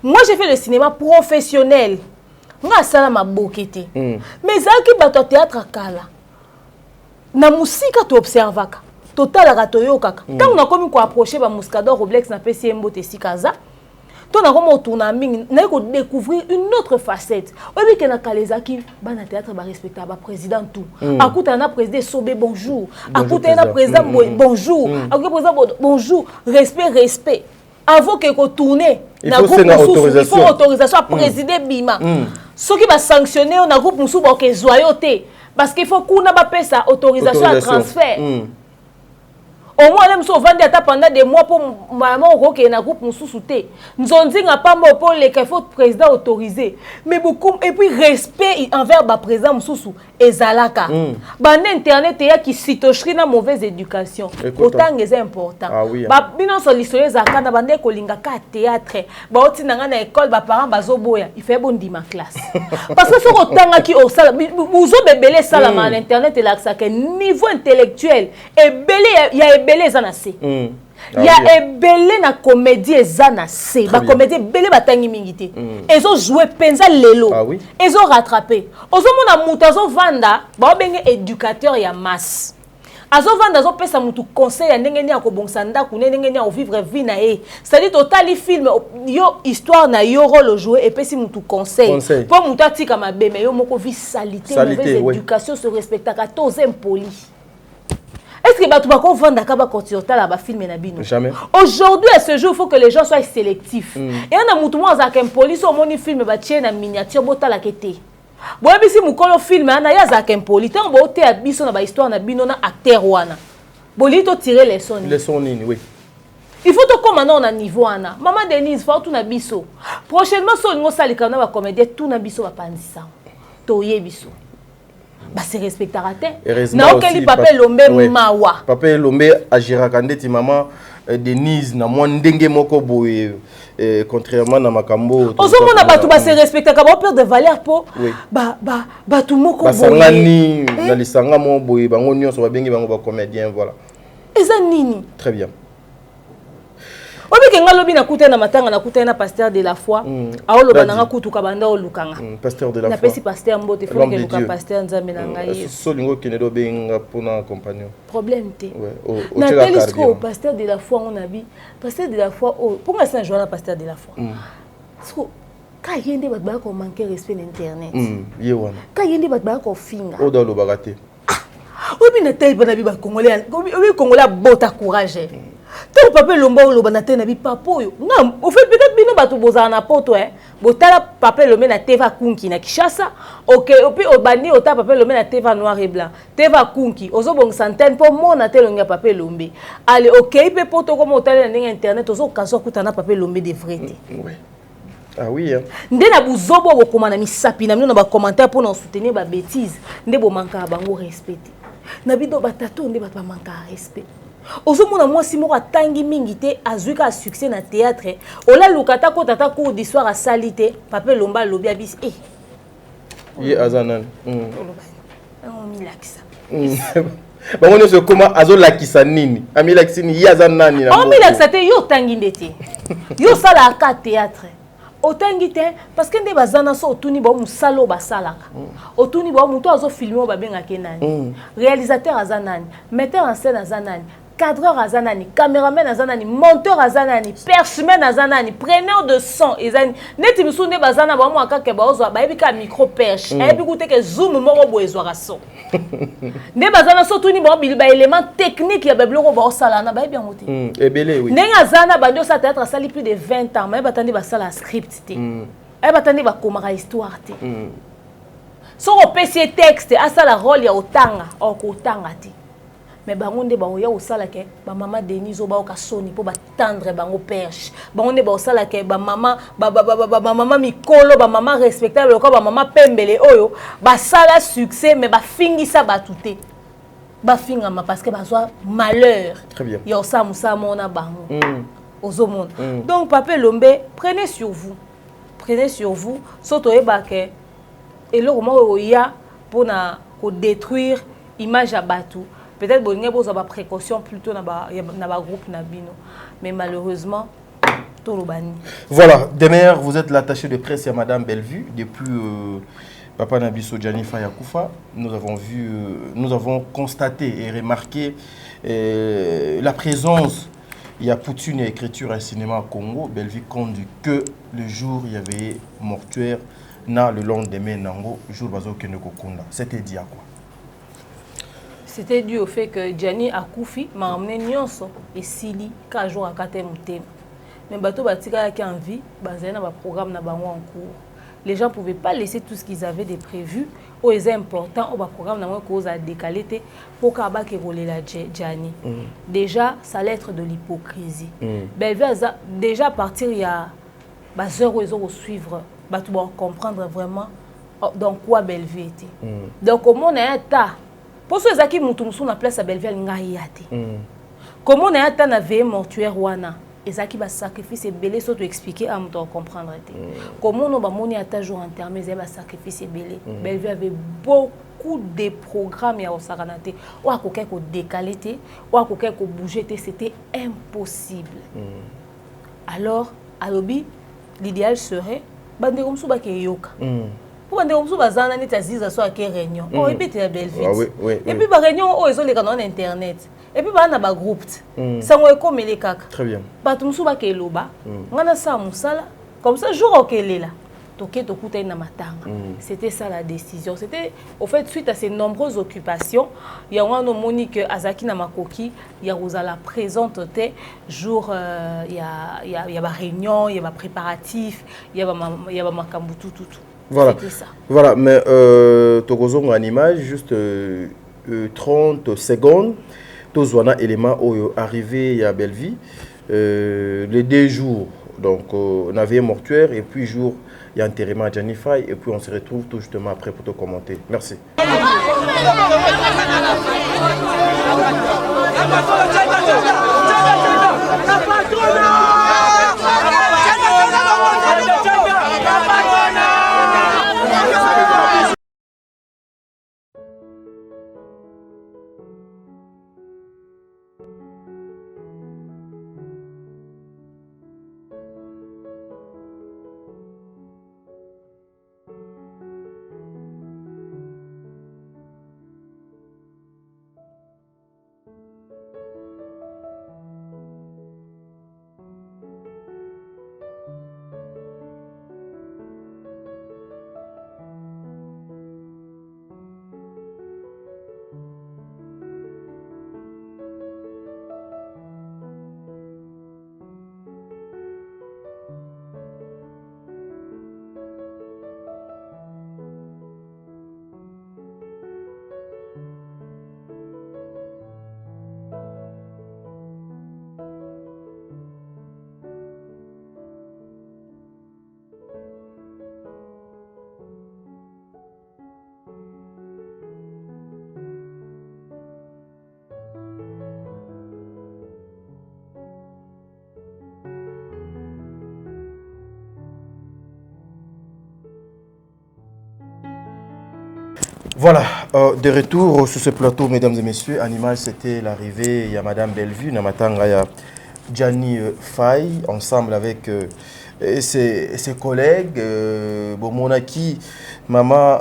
moi j'ai fait le cinéma professionnel nga sala mabokete mais ezaki bato théâtre akala na musika to observaka totalaka toyokaka tant on a comme ko approcher ba Muscador Roblex na pesi mbote sikaza to na comme tourna mingi na ko découvrir une autre facette obi ke na kalezaki bana théâtre ba respecter ba président tout akuta na président Sobé bonjour akuta na président bonjour akuta président bonjour respect avant que ko tourner na groupe il faut autorisation à présider bima ceux qui va sanctionner na groupe musu ba ke zoyoté parce qu'il faut qu'on ait pas autorisation à transfert. Au moins, les gens vendent pendant des mois pour maman qui na groupe nous souté. Nous on dit n'a pas pour les qu'il faut président autorisé. Mais beaucoup et puis respect envers le président Moussou et Zalaka. Ban internet il y a qui citocherie na mauvaise éducation. Autant c'est important. Ba bino solutionner Zalaka na bande ko linga ka théâtre. Ba oti na na école ba parents bazoboya. Il fait bon dima classe. Parce que ce autant qui au sala buzo bebele sala à l'internet et là ça que niveau intellectuel et belé il y a belé zanase il y a belé na comédie zanase ba comédie belé batangi mingité ezo jouer penza lelo ezo rattraper ozo mona mutazo vanda ba benge éducateur ya masse azo vanda zo pesa mutu conseil ya ndenge ni akobongsa ndaku ndenge ni vivre vie na e c'est-à-dire totali film yo histoire na yo rôle jouer et pesi mutu conseil pour mutu atika mabeme yo moko vie salité mauvaise éducation se respectaka tous impoli. Est-ce que tu vas vendre à continuer à filmer na bino? Jamais. Aujourd'hui, à ce jour, il faut que les gens soient sélectifs. Et on a moutouma avec un police au moni film ba tient na miniature bota la kete. Bo bisi mukolo film ana ya za kem police on ba ote abiso na ba histoire na bino na acteur wana. Bolito tirer les sons. Les sons oui. Il faut to comme on a niveau ana. Maman Denise faut tout na biso. Prochainement so ngo salika na ba comédien tout na biso ba pandisa. To ye biso. Bah c'est respectaraté. Na okeli papa Lombe mawa. Papa Lombe agira kandeti maman Denise na moi ndenge moko boye contrairement na makambo. Ozomo na batu ba se respecta ka ba peur de valeur po ba tout moko boye. Basangani na lisanga mo boye bango nyonso ba bengi bango ba comédien voilà. Eza nini? Très bien. Obi kenga lobi na kuta na matanga na kuta na pasteur de la foi aolo bananga kutu ka banda olukanga pasteur de la foi na pesi pasteur mbote faut que luka pasteur nzambe na ngai solingo kenedo benga pona compagnon problème te na telesco pasteur de la foi on a bi pasteur de la foi pour nga Saint Joan pasteur de la foi so ka yende bat ba ko manquer respect internet yewana ka yende bat ba ko finga oda lo bagate obi na tay bana bi ba congolais obi congolais bota courage. Tant papa Lomba ou Lobanate na bi papo yo. Non, au fait peut-être bino batu boza na poto botala papa Lomé na Teva Kunki na Kishasa. OK, opi obani ota papa Lomé na Teva noir et blanc. Teva Kunki, ozo bong centaine pour mona telonga papa Lombe. Allez, OK, pe poto comme otala na internet ozo kaso kutana papa Lombe de vérité. Oui. Ah oui hein. Nde na buzobo bokoma na misapi na mino na ba commentaire pour nous soutenir ba bêtises. Nde bo manka bango respecter. Na bido batato nde ba manka respect. Ozomona moi si moko tangi mingité azuka succès na théâtre ola lukata ko tata cours d'histoire à salité papa Lomba lobi abis ye azanan on milakisa bango ne se comment azo lakisa nini amilakisi ni ye azanani na on milakisa te yo tangi ndete yo sala ka théâtre otangi te parce que nde bazana so otuni ba musalo basalaka otuni ba muto azo filmer ba benga kenani réalisateur azanani metteur en scène azanani cadreur azanani, caméraman azanani, monteur azanani, percheman azanani, preneur de son ezani. Neti musune bazana ba mo akake ba ozo ba ebika micro perche. Ebi kute ke zoom moko bo ezwaka son. Ne bazana so tuni ba bilba élément technique ya ba biloko ba osala na ba ebi ngote. Ebele oui. Nenga azana ba ndo sa théâtre sali plus de 20 ans, mais batandi ba sala script te. Batandi ba komaka histoire te. So on pèse texte à ça la rôle ya otanga, okotanga te. Mais bangonde bangoya osala ke ba mama Denise oba okasoni po ba tendre bango perche. Bangonde ba osala ke ba mama mama mikolo ba mama respectable ko ba mama pembele oyo ba sala succès mais ba fingisa batute. Ba fingama parce que ba soit malheur. Très bien. Ya osamusa mona bango. Ozomona. Donc papa Lombe, prenez sur vous. Prenez sur vous. Soto eba ke et le moment où il y a pour détruire l'image à Batou. Peut-être que vous avez des précautions plutôt dans le groupe Nabino. Mais malheureusement, tout le bani. Voilà, demain, vous êtes l'attaché de presse à Madame Bellevue. Depuis Papa Nabiso Janifa Yakoufa, nous avons constaté et remarqué la présence. Il y a Poutine et écriture et cinéma au Congo. Bellevue compte que le jour il y avait mortuaire. Le lendemain, Nango, jour bazo Keneko Kunda. C'était dit à quoi? C'était dû au fait que Gianni Akoufi m'a emmené Nyonso et Sili 4 jours à Katemoutem. Mais bateau batika qui en vie, basé dans un programme na bango en cours. Les gens ne pouvaient pas laisser tout ce qu'ils avaient de prévu. Ou ils important au programme na cause à décaler pour qu'aba qui roule la Gianni. Déjà, ça allait être de l'hypocrisie. Déjà à partir il y a heures où ils ont suivre. Tu vas comprendre vraiment dans quoi Bellevue était. Donc, comment on a un tas. Pour ceux qui ont na place à Bellevue, comment on a un tas na veille mortuaire wana. Et ça qui va sacrifier belé, ça te expliquer à me comprendre. Comment on a moni à ta jour enterré, ça va sacrifier belé. Bellevue avait beaucoup de programmes à Osaranate. Ou à quelqu'un qui décalé, ou à quelqu'un qui bougé, c'était impossible. Alors, à l'objet, l'idéal serait bande comme ça ke yoka pour bande comme ça bazana ni taziza so ke réunion oh et puis tu Bellevue et puis ba réunion oh ils ont les canaux internet et puis ba na ba groupe ça ngwe comme les kaka très bien ba tumsu ba ke loba ngana sa musala comme ça jour okele là toké tokuta na matanga c'était ça la décision c'était au fait suite à ces nombreuses occupations il y a un Monique Azaki na makoki il y a Rosala présente jour il y a ba réunion il y a ba préparatif il y a ba makambutu tout voilà c'était ça voilà mais tokozonga en image juste 30 secondes tozwana élément arrivé à Bellevue les 2 jours donc on avait un mortuaire et puis jour il y a enterrement à Janifa et puis on se retrouve tout justement après pour te commenter. Merci. Voilà, de retour sur ce plateau, mesdames et messieurs. Animal, c'était l'arrivée. Il y a Madame Bellevue, Namatanga, il y a Gianni Faye, ensemble avec ses collègues, bon, monaki, maman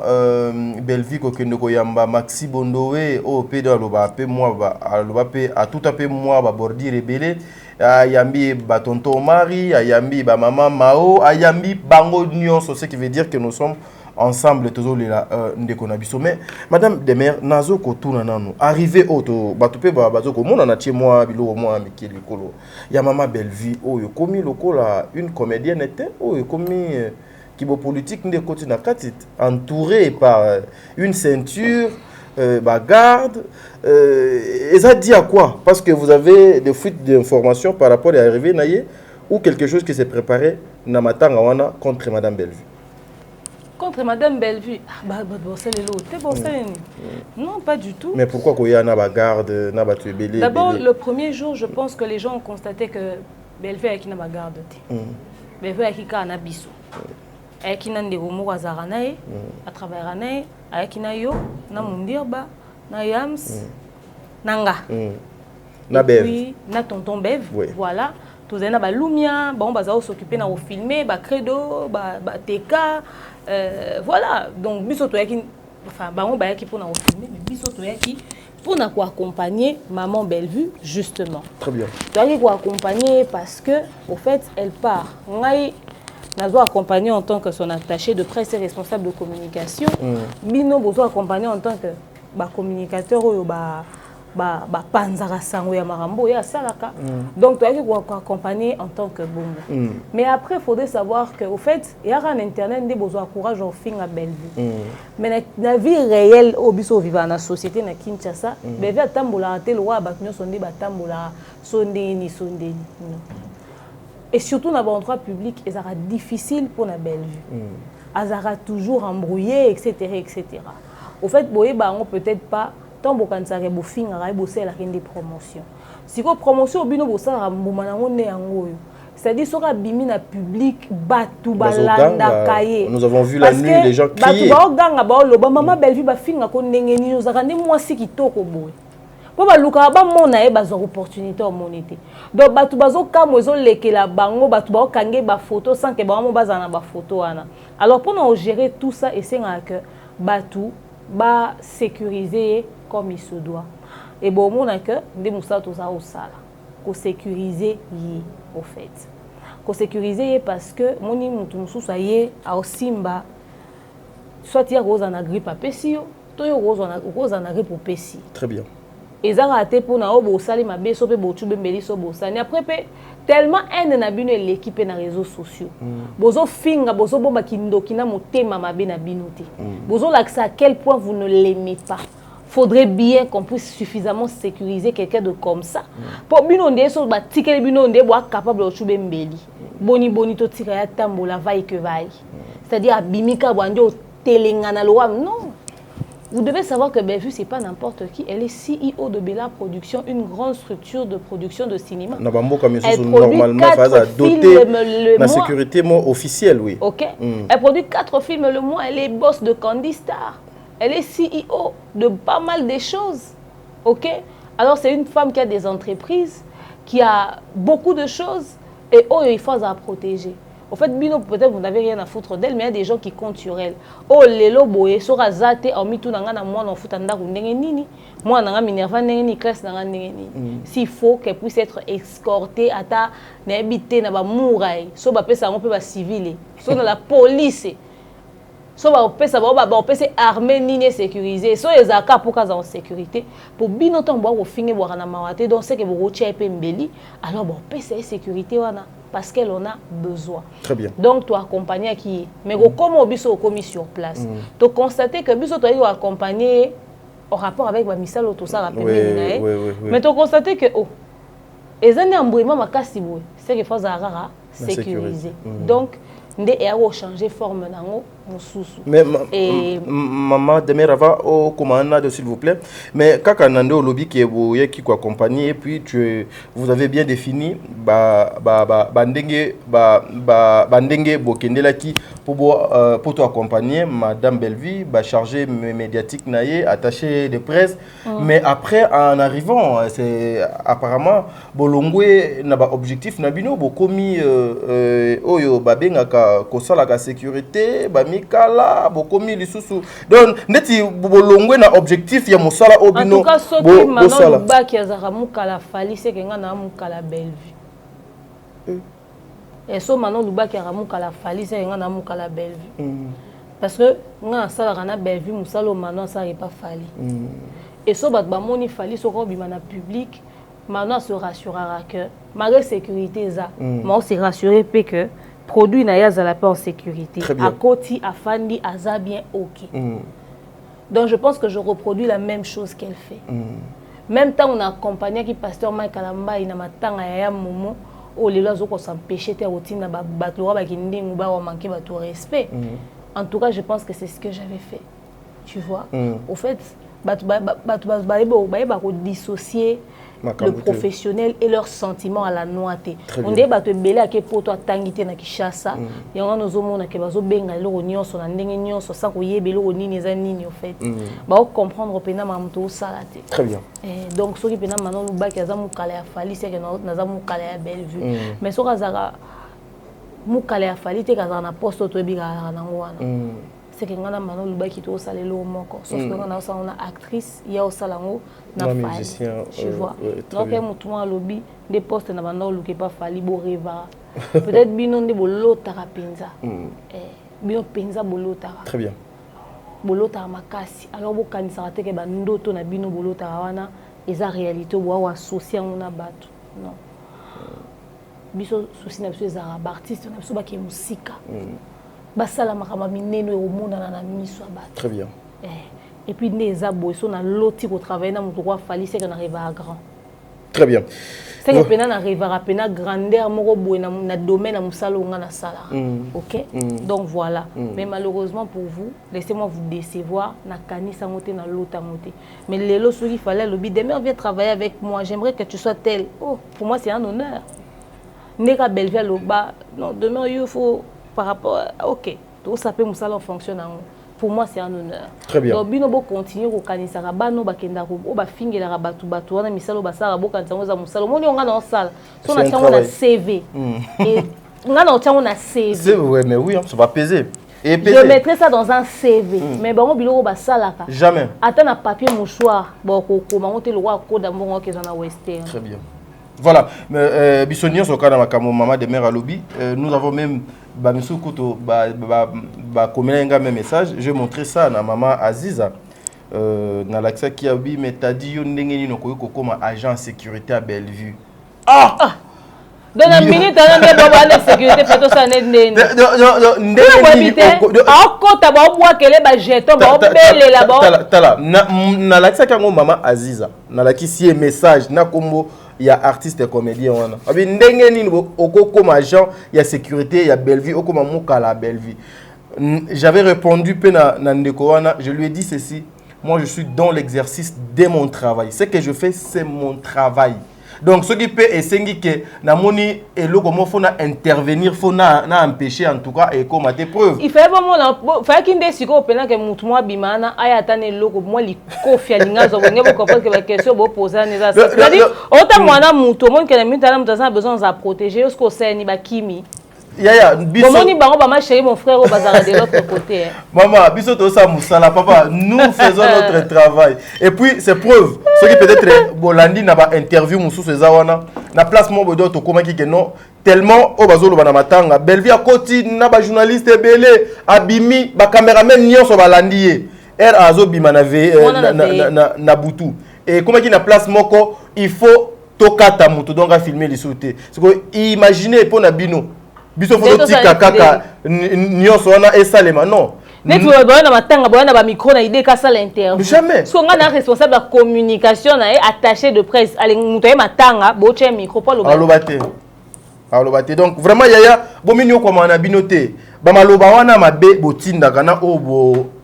Bellevue, Kokendoko Yamba, Maxi Bondowe, au Pédo, à tout à fait moi, Bordi Rebelle, Ayambi Batonto Mari, Ayambi Maman Mao, Ayambi Bango Nyon, ce qui veut dire que nous sommes ensemble tous les Ndekonabiso. Mais Madame Demer, Nazo Kotuna Nanu, arrivé au Batoupe Bazoko, mon anaché moi, Bilo, moi, Miki Likolo. Ya Maman Bellevue, oh, yo commis lokola une comédienne était, oh, yo commis qui politique Ndekoti na katit, entouré par une ceinture, garde. Et ça dit à quoi? Parce que vous avez des fuites d'informations par rapport à l'arrivée Naye ou quelque chose qui s'est préparé Namatanga contre Madame Bellevue. Contre Madame Bellevue, non, pas du tout. Mais pourquoi qu'il y a une garde, d'abord, le premier jour, je pense que les gens ont constaté que Bellevue a qui n'a pas garde. Bellevue a qui n'a biso. A qui n'a des remous à Zaranae, à travers Anae, a qui n'a yo, na Mundirba, na Yams, Nanga. Na Bev. Puis, na Tonton Bev, oui. Voilà. Tous les gens Lumia, bon, bazao s'occuper na filmer, ba credo, ba TK, voilà. Donc biso to yaki, enfin bango ba yaki pour na filmer, mais biso to yaki pour na quoi accompagner maman Bellevue justement. Très bien. To yaki quoi accompagner parce que au fait elle part. Ngai nazo accompagner en tant que son attaché de presse et responsable de communication. Bino bozo accompagner en tant que communicateur ou panzara sango ya marambo ya salaka. Donc tu as accompagner en tant que bongo. Mais après il faudrait savoir que au fait il y a un internet des besoins courage en fin à Bellevue. Mais la vie réelle au biso vivant dans la société na Kinshasa, Bellevue atambola te loi bakunyo sonde batambola sondeni. Et surtout dans l'endroit public, il sera difficile pour la Bellevue. Il sera toujours embrouillé, etc., etc. Au fait, on peut-être pas tant que ça a bofing a bosser la des promotions. Si vous promotion au bino bossa c'est-à-dire sera bimi na public batu balanda kaye. Nous avons vu la nuit les gens crier. Batu ba ganga ba lo ba maman Bellevue ba finga ko ndenge ni ozaka ndi mwasi kitoko boye. Po ba luka ba mona e ba zo opportunité au monité. Donc batu bazo kamo ezo lekela bango batu ba kange ba photo sans que ba mo bazana ba photo ana. Alors pour nous gérer tout ça et c'est que batu ba sécuriser comme il se doit. Et bon, mon accueil, des moussa tout ça au sala. Qu'on sécuriser y au fait. Qu'on sécuriser parce que mon imoutou ça y est à Simba. Soit il y a rose en agrippe à Pessi, toi il y a rose en agrippe pour Pessi. Très bien. Et ça a été pour na obo sali ma be so pe botu be mbeli so bosani après tellement un na bino l'équipe na réseaux sociaux. Bozo finga bozo bomba kindoki na motema mabe na binote. Bozo l'accès à quel point vous ne l'aimez pas. Faudrait bien qu'on puisse suffisamment sécuriser quelqu'un de comme ça. Pour bino ndé so ba tikele bino ndé boa capable de chube mbeli. Boni to tika ya tambola vai que vai. C'est-à-dire abimika bwande o telengana loa non. Vous devez savoir que Bellevue, ce n'est pas n'importe qui. Elle est CEO de Bella Production, une grande structure de production de cinéma. Elle produit normalement 4 films le mois. La sécurité officielle, oui. Ok. Elle produit 4 films le mois. Elle est boss de Candy Star. Elle est CEO de pas mal de choses. Ok. Alors, c'est une femme qui a des entreprises, qui a beaucoup de choses. Et il faut la protéger. Au fait, Bino, peut-être vous n'avez rien à foutre d'elle, mais il y a des gens qui comptent sur elle. Oh, Lelo Boye, Sora Zate, Omitu Nanga, moi, non, Foutanda, Nini, moi, Nanga, Minerva, Nini, Kres, Nanga, Nini. S'il faut qu'elle puisse être escortée à ta n'habiter, n'a pas mourir, soit ça, on peut pas civil, soit dans la police, soit on peut armée, Nini, sécurisée, soit les accords pour qu'elles en sécurité. Pour Bino, tant boire au fin et boire en amawate, donc c'est que vous retirez Pembeli, alors bon, peut sécurité, parce qu'elle en a besoin. Très bien. Donc, tu accompagnes qui mais comment on commis sur place. Tu constates que tu as accompagné en rapport avec la Missal tout ça, mais tu constates que les années en brûlement, c'est qu'il faut sécuriser. Donc, il faut changer forme. Mais maman Demerava au commandant s'il vous plaît. Mais quand on a un lobby qui est accompagné et puis vous avez bien défini bandenge bokendela qui pour t'accompagner Madame Bellevue chargé médiatique naïe attaché de presse. Mais après en arrivant c'est apparemment Bolongwe n'a pas objectif n'a bino bokomi oyo babengaka kosalaka sécurité bamikala bokomi lisusu donc ndeti bolongwe na objectif ya mosala o bino en tout cas soki Manon Lubaki azaka mukala fali c'est que nga na mukala Bellevue et so Manon Lubaki azaka mukala fali c'est que nga na mukala Bellevue parce que nga sala na Bellevue musalo Manon ça pas fali et so bat ba moni fali so ko bima na public Manon se rassurera que malgré sécurité ça moi se rassurer que produit na ya za la paix en sécurité à côté à fandi aza bien OK. Donc je pense que je reproduis la même chose qu'elle fait. Même temps on a accompagné qui pasteur Mike Alamba ina matanga ya momo o lelo azoko s'empêcher te routine ba batlo ba kindingu ba manquer ba tout respect. En tout cas, je pense que c'est ce que j'avais fait. Tu vois. Au fait, dissocier le professionnel et leurs sentiments à la noité. On dit que belé à pour toi tangité na Kinshasa. Il y a nos hommes qui bazo benga le rognon sur la ndengenion sur ça koye belo nini zanini au fait. Ba comprendre pena mamto salate. Très bien. Donc ceux qui pena Manon Lubaki azamu kala fali c'est que na zamu kala Bellevue. Mais so kazara mukala ya fali te kazara na poste to bika na ngwana. C'est que ngana Manon Lubaki to salelo moko. Sauf que ngana sa on a actrice, il y a au salango na fali. Tu vois. Donc mutu mo lobby des postes na banda luke pas fali bo reva. Peut-être bino nde bolotaka penza. Bino penza bolotaka. Très bien. Bolotaka makasi. Alors bo kanisa te ke ba ndoto na bino bolotaka wana eza réalité bo wa associer na bato. Non. Biso souci na biso ezara artiste na biso ba ke musika. Basala makama mineno e omona na miso bato. Très bien. Et puis les abo ils sont na loti ko travailler na mutu kwa fali c'est qu'on arrive à grand. Très bien. C'est que pena na arrive à pena grandeur moko boy na domaine na musalo nga na sala. OK? Donc voilà. Mais malheureusement pour vous, laissez-moi vous décevoir na kanisa ngote na lota ngote. Mais lelo soki fallait lobby demain viens travailler avec moi, j'aimerais que tu sois tel. Oh, pour moi c'est un honneur. Neka Bellevue loba. Non, demain il faut par rapport OK. Tout ça peut musalo fonctionne en pour moi c'est un honneur. Très bien. Donc bino bo continuer ko kanisa bano bakenda ko o ba fingela batu wana misalo basara bo kanisa ngoza musalo moni onga na sala so na tsango na CV et nga na tsango na CV. C'est vrai mais oui, ça va peser. Et peser. Je mettrai ça dans un CV mais bango biloko basalaka. Jamais. Attends na papier mouchoir bon ko mangote le roi ko d'ambongo ke zona western. Très bien. Voilà, Bissonnier sur kana makamo mama de mère à lobby, nous avons même bamisu kuto ba komelenga même message, je vais montrer ça na maman Aziza na l'accès qui a bi mais t'as dit yo ndengeni no koyo koma agent en sécurité à Bellevue. Ah dans la minute on a baba la sécurité photo ça ndeni. Ndeni akota ba bwa kele ba jeton ba bele là bas. Tala na l'accès kango maman Aziza na la kisi message na kombo il y a artiste et comédien wana abi ndenge nini okokoma agent ya sécurité ya Bellevue okoma mukala Bellevue. J'avais répondu pe na ndeko wana, je lui ai dit ceci, moi je suis dans l'exercice de mon travail, ce que je fais c'est mon travail. Donc ce qui peut essayer que na moni et le comment faut na intervenir, faut na empêcher en tout cas et comme des preuves. Il fait vraiment faut qu'il décide ko pena que mutu moi bimana aya tane loko moi li kofia linga zo ngebo comprendre que la question bo poser na ça. C'est-à-dire autant mwana mutu mon que na minute na mutu a besoin de protéger ce qu'on sait ni ba kimi. Yaya biso comment ni bango ba ma chérie mon frère au bazar de l'autre côté. Maman biso to ça musala papa nous faisons notre travail et puis c'est preuve ce qui peut-être bolandi na ba interview mususu ezawana na place mo bodo to komaki que non tellement o bazolo bana matanga Bellevue a koti na ba journaliste belé abimi ba cameraman nyonso balandi ye er azo bima na butu et komaki na place moko il faut tokata mutu donc a filmer les sauter c'est que imaginez pour na bino biso foto tika kaka nyonso wana esalema non mais tu vois na matanga boya na ba micro na idée ka ça l'interview jamais parce qu'on a responsable de la communication na attaché de presse allez muto e matanga bo che micro pas alobate donc vraiment yaya bomini okoma na binote ba maloba wana mabe botinda kana o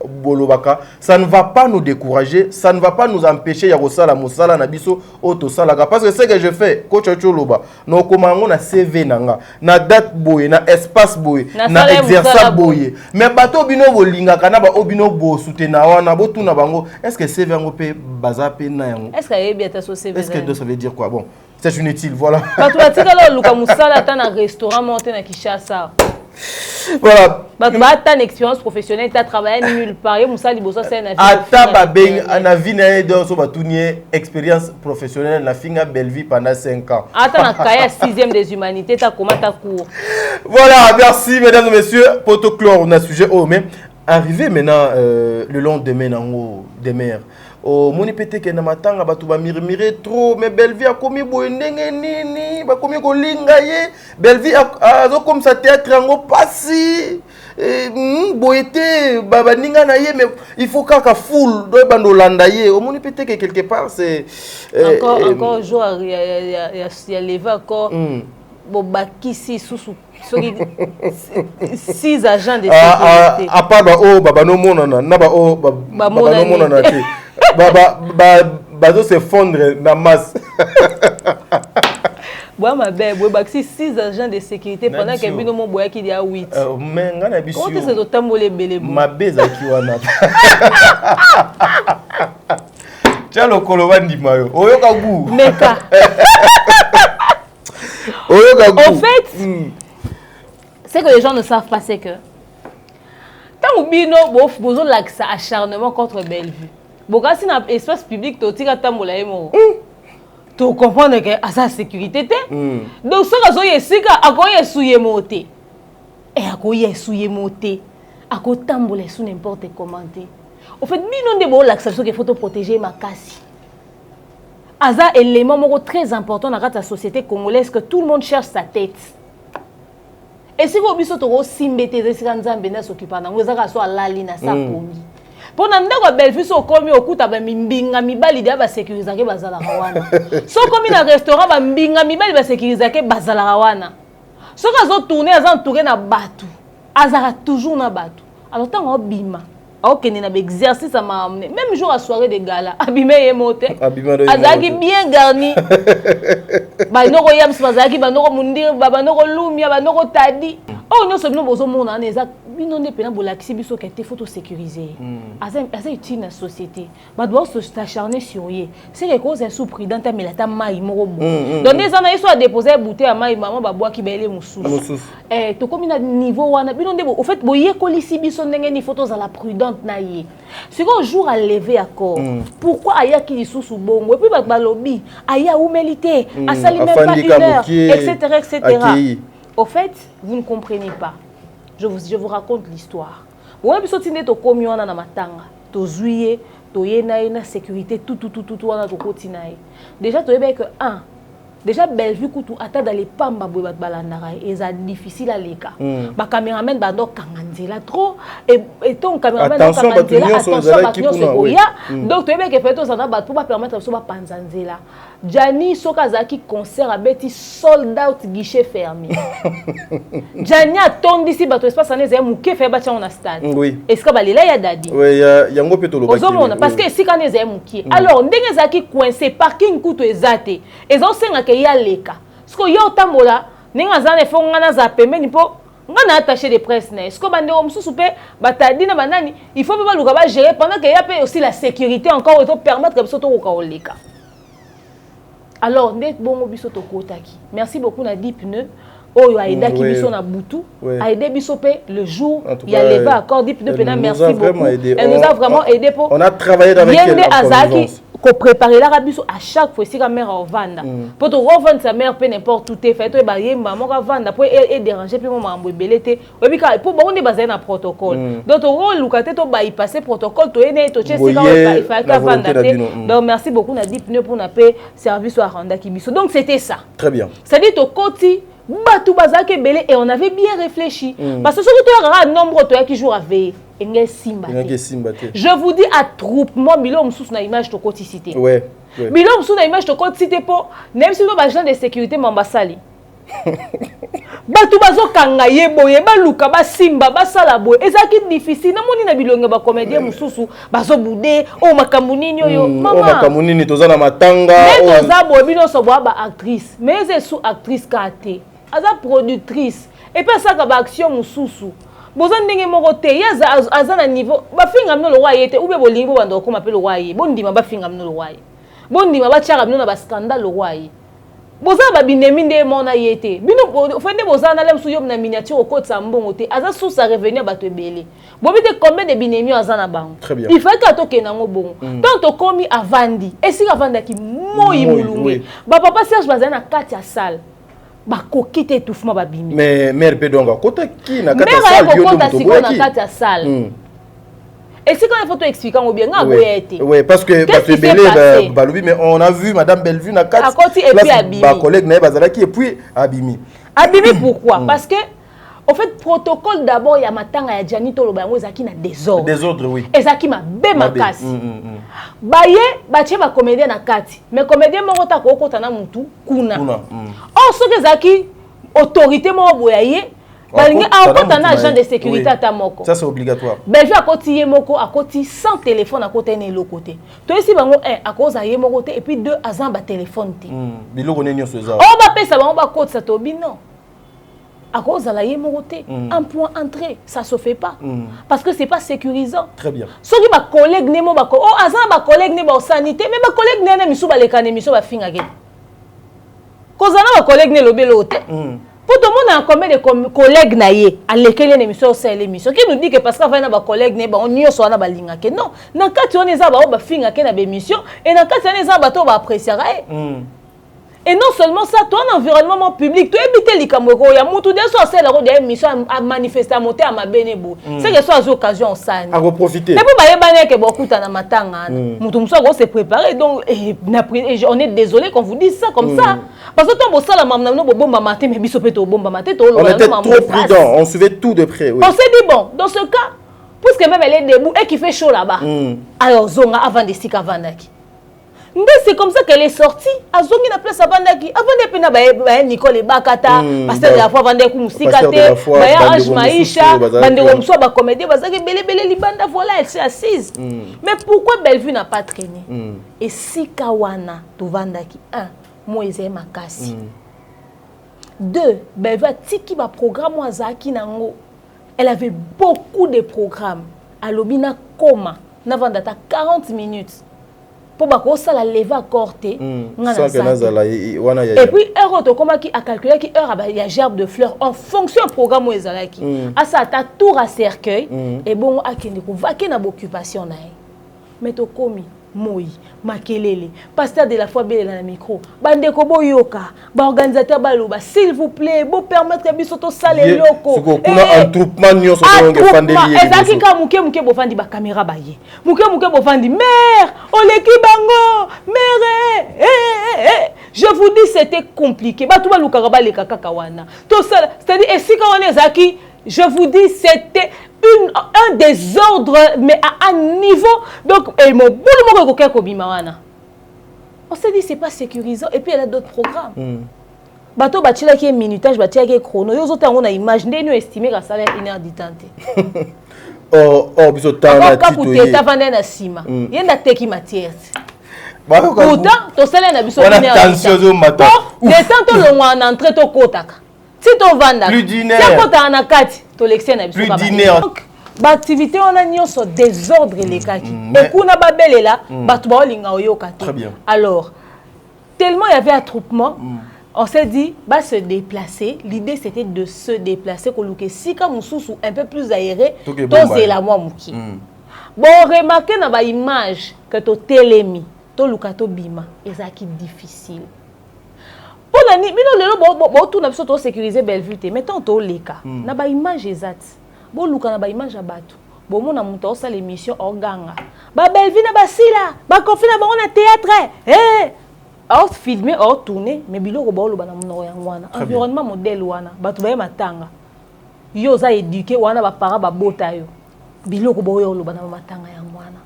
bolobaka ça ne va pas nous décourager, ça ne va pas nous empêcher ya kosala mosala na biso auto salaka parce que ce que je fais coach Choloba no komango na CV nanga na date boye na espace boye na exercice boye mais bato bino bolinga kana ba obino bo soutenir wana botuna bango est-ce que CV ngo pe baza pe na yango est-ce que yebi ata so CV est-ce que ça veut dire quoi bon C'est inutile, voilà. Tu vas dire que Luka Moussala est un restaurant monté à Kinshasa. Voilà. Tu as une expérience professionnelle, tu as travaillé nulle part. Moussala Liboso, c'est un avis. Expérience professionnelle, na finga Belleville pendant 5 ans. Attends, tu as 6e des humanités, tu as comment ta cours. Voilà, merci mesdames et messieurs. Protoclore, on a sujet. Oh, mais arrivé maintenant le lendemain des mers. Oh, moni pété que na matanga batu ba murmurer trop, mais Belleville a commis boendenge nini, ba commis ko lingaye. Belleville a comme ça théâtre ngo passi. Boété baba ninga na ye, mais il faut kaka full do bando landa ye. Oh, moni pété que quelque part c'est encore jour il y a levé encore. Bon bakisi sous 6 agents de sécurité. À part baba no monana, na baba no monana te. Bazo se fondre na masse. Bois ma belle, bois bakisi 6 agents de sécurité pendant que bino mon bois qui dit à 8. Mais ngana bisu. Comment c'est autant molé belé. Ma beza ki wana. Tiens le kolowandi mayo. Oyoka gu. Meka. En fait, ce que les gens ne savent pas, c'est que tant que bino bozo l'accès acharnement contre Bellevue. Boka si na espace public to tika tambola emo. To comprendre que à sa sécurité té. Donc ce que zoye sika akoye souye moté. Et akoye souye moté. Ako tambola sous n'importe comment té. En fait, bino de bo l'accès que faut protéger ma kasi. Aza élément très important dans la société congolaise que tout le monde cherche sa tête. Et si vous biso toro simbete de sikanzambe na s'occuper na ngozaka so alali na sa pongi. Pona ndako Bellevue so komi okuta ba mbinga mibali dia ba sécuriser ke bazala wana. So komi na restaurant ba mbinga mibali ba sécuriser ke bazala wana. So ka zo tourner aza entouré na batu. Azara toujours na batu. Alors tant obima. Ok, il y a un exercice à m'amener. Même jour à soirée de gala, abîmé et monté. Azaki bien garni. Bah non royam smazaki, bah non mundir, bah non lumia, bah non tadi. Oh non seulement bozo mon ane ezak, bino ne pena bolaxi biso qui était photo sécurisé. Asa utile na société. Bah doit se s'acharner sur yé. C'est les causes sous prudent mais la ta mai moro. Donc les ana ils sont à déposer bouteille à mai maman ba bois qui belé moussous. Eh to comme na niveau wana bino ndebo au fait boye kolisi biso ndenge ni photos à la prudente na yé. C'est qu'un jour à lever à corps. Pourquoi aya qui li sous bongo et puis ba lobby aya humilité, a sali même pas une heure, etc. Au fait, vous ne comprenez pas. Je vous raconte l'histoire. Vous avez besoin de commis on a na matanga, to zuye, to yena na sécurité tout on a to kotinaye. Déjà to ebe que déjà Bellevue kutu ata dans les pamba boy bat balandara et ça difficile à l'éca. Ba cameraman ba ndo kanganzela trop et ton cameraman ndo kanganzela attention ba kinyo se koya. Donc to ebe que peut-être ça na ba pour pas permettre so ba panzanzela. Jani Sokazaki concert à Betty sold out guichet fermé. Jani attend d'ici bateau espace année zé mouké fait battre on a stade. Oui. Est-ce que balela ya dadi? Oui, ya ngo peto lo baki. Parce que si quand zé mouké. Alors ndenge zaki coincé parking kuto ezate. Ezo senga ke ya leka. Parce que yo tambola ninga zane fo ngana za pembeni po ngana attaché de presse na. Est-ce que bande o msusu pe batadi na banani, il faut pas luka ba gérer pendant que y a aussi la sécurité encore et to permettre que soto ko leka. Alors, merci beaucoup na dit pneu. Oh, aida qui biso na butu, aidé bisopé le jour il y a levé accord dit pneu pena merci beaucoup. Elle nous a vraiment aidé pour. On a travaillé avec elle. Qu'on prépare la rabiso à chaque fois si la mère en vendre. Pour te revendre sa mère peu n'importe où t'es fait toi bailler maman va vendre pour et déranger puis maman embelleté. Et puis pour bon on est basé na protocole. Donc on locaté to bypasser protocole to ene to chez si quand il faut qu'à vendre. Donc merci beaucoup na dit pneu pour na paix service à rendre qui biso. Donc c'était ça. Très bien. Ça dit to koti batou bazake belé et on avait bien réfléchi parce que surtout tu as un nombre toi qui joue à veiller. Je vous dis attroupement Bilo msous na image to coticité. Ouais. Bilo msous na image to coticité pour même si nous agent de sécurité mambasali. Batu bazo kanga yeboye ba luka ba simba ba sala boye ezaki difficile na moni na bilonga ba comédien msusu bazo boudé o makamuni yo mama o makamuni toza na matanga o toza boye bino so ba actrice mais c'est sous actrice kate aza productrice et puis ça ka ba action msusu Bozan ndenge moko te yaza azana niveau ba finga mno lo wayete ube bolingi bo bando ko mapelo waye bondima ba finga mno lo waye bondima ba chara mno na ba scandale lo waye boza ba binemi nde mona yete bino fende boza na lem su yom na miniature au côté sambongo te aza sous à revenir ba to belé bobite combien de binemi aza na bango il faut que to ke nango bongo tant to komi avandi esi avanda ki moi mulungu ba papa Serge baza na kati ya salle ba kokite étouffement ba bimi mais mère pedonga kota ki na kati ya salle yo to ko na kati ya salle. Et c'est quand il faut t'expliquer bien, oui, parce que mais on a vu Madame Bellevue na quatre collègues et puis Abimi. Abimi pourquoi? Parce que au fait protocole d'abord il y a matanga ya Janito Lobango ezaki na désordre. Désordre oui. Ezaki mabe makasi. Baye batie ba comédien na kati. Mais comédien moko ta ko kota na mutu kuna. Oh ce que ezaki autorité mo boyaye balingi akota na agent de sécurité ata moko. Ça c'est obligatoire. Belgique akoti ye moko akoti sans téléphone akota ne lokote. To esi bango akoza ye moko te et puis deux azan ba téléphone te. Biloko ne nyoso za. On va pesa bango ba kota to bino. Akoza la ye moko te. Un point entrée, ça se fait pas. Parce que c'est pas sécurisant. Très bien. Soki ba collègue ne mo ba ko azan ba collègue ne ba sanité mais ba collègue ne na misu ba lekane misu ba finga ke. Kozana ba collègue ne lobelo te. Pour tout le monde a combien de collègues naïe à lesquels les émissions c'est l'émission qui nous dit que parce qu'avant nos collègues ne on y soit na balinga que non na kati on eza ba ba finga ke na émission et na kati on eza ba to ba apprécier et non seulement ça toi en environnement public tu éviter les caméras ya mutu de so c'est la route de émission à manifester à monter à ma benebo c'est que soit occasion ça à profiter et pour ba yebane que beaucoup ta na matanga mutu muso go se préparer donc on est désolé qu'on vous dise ça comme ça. Parce que ton bossa la maman no bomba matin mais biso peto bomba matin to on était trop prudent, on suivait tout de près. Oui. On s'est dit bon, dans ce cas, puisque même elle est debout et qu'il fait chaud là-bas. Alors zonga avant de sika vandaki. C'est comme ça qu'elle est sortie. A zongi na place vandaki. Avant de pena ba Nicole Bakata, pasteur de la foi vandeku musikate, ba Ange Maïcha, bandeko mso ba comédie bazaki belé libanda voilà elle s'est assise. Mais pourquoi Bellevue n'a pas traîné? Et sika wana to vandaki 1 Moïse Makasi. 2. Bellevue tiki ba programme wazaki nango. Elle avait beaucoup de programmes. Alobina koma na vandata 40 minutes. Pour bako ça la lever à corté. Et puis heure to koma ki a calculé ki heure il y a gerbe de fleurs en fonction du programme où ezalaki. À ça ta tour à cercueil et bon akende ko vaquer na occupation na. Mais to komi moi makelele pasteur de la foi belle na micro bandeko boyoka ba organisateur baloba s'il vous plaît bo permettre biso to sale loko kuna attroupement nyoso bonge fandeli ezaki ka muke bo fandi ba caméra ba ye muke bo fandi mère oleki bango mère je vous dis c'était compliqué ba tout ba luka ba le kaka wana to sala c'est-à-dire esika wana ezaki je vous dis c'était un désordre mais à un niveau donc mon boulot on s'est dit c'est pas sécurisant et puis elle a d'autres programmes bateau batila qui est minutage batila qui est chrono yo zote on a image ndé nous estimer que ça va 1 heure d'itante oh biso tana tito ye ta vendre na sima yenda teki matière pourtant to sala na biso 1 heure attention au matin de temps to lo en entrée to kotaka si tu vends plus d'une heure si tu as un akati tu l'excès plus d'une heure donc l'activité on a nyonso désordre les kaki et kuna babele là batu ba linga oyoka très bien alors tellement il y avait attroupement on s'est dit bah se déplacer l'idée c'était de se déplacer ko luke sika mususu un peu plus aéré to c'est la moi muki bon remarquez na ba image que to telemi to luka to bima ezaki difficile. Pour la nuit, mais tout n'a pas sécurisé Bellevue. Mettons to leka. Na ba image exacte. Bon luka na ba image abatu. Bon mon amuto ça l'émission organga. Ba Bellevue na ba sila. Ba confi na ba on a théâtre. Or filmer, or tourner, mais biloko ba lo ba na mono yangwana. Environnement modèle wana. Batu ba matanga. Yo za éduquer wana ba para ba bota yo. Biloko ba yo lo ba na matanga yangwana.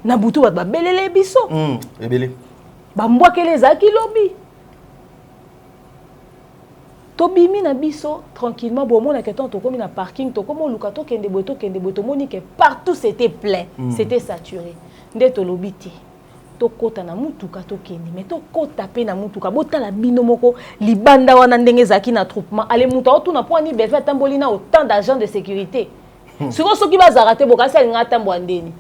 Na butu ba belele biso. Ebele. Ba mbwakele za kilobi. Tobimi na biso tranquillement bon mon aketon to komi na parking to komo lukato kende boto moni que partout c'était plein c'était saturé nde to lobiti to kota na mutuka to kende mais to kota pe na mutuka botala bino moko libanda wana ndenge zaki na troupement ale muta otu na poani Bellevue tamboli na autant d'agents de sécurité siko soki bazarate bokasi alinga tambo andeni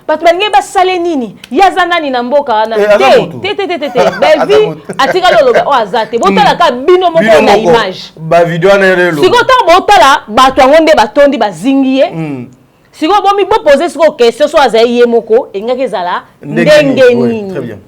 bato balingi basale nini yaza nani na mboka wana te belvi atika loloba o azate botala ka bino moko na image ba video na lelo siko ta botala bato yango nde batondi bazingi ye siko bomi poser siko question so azayi ye moko engaki ezala ndenge nini. Très bien.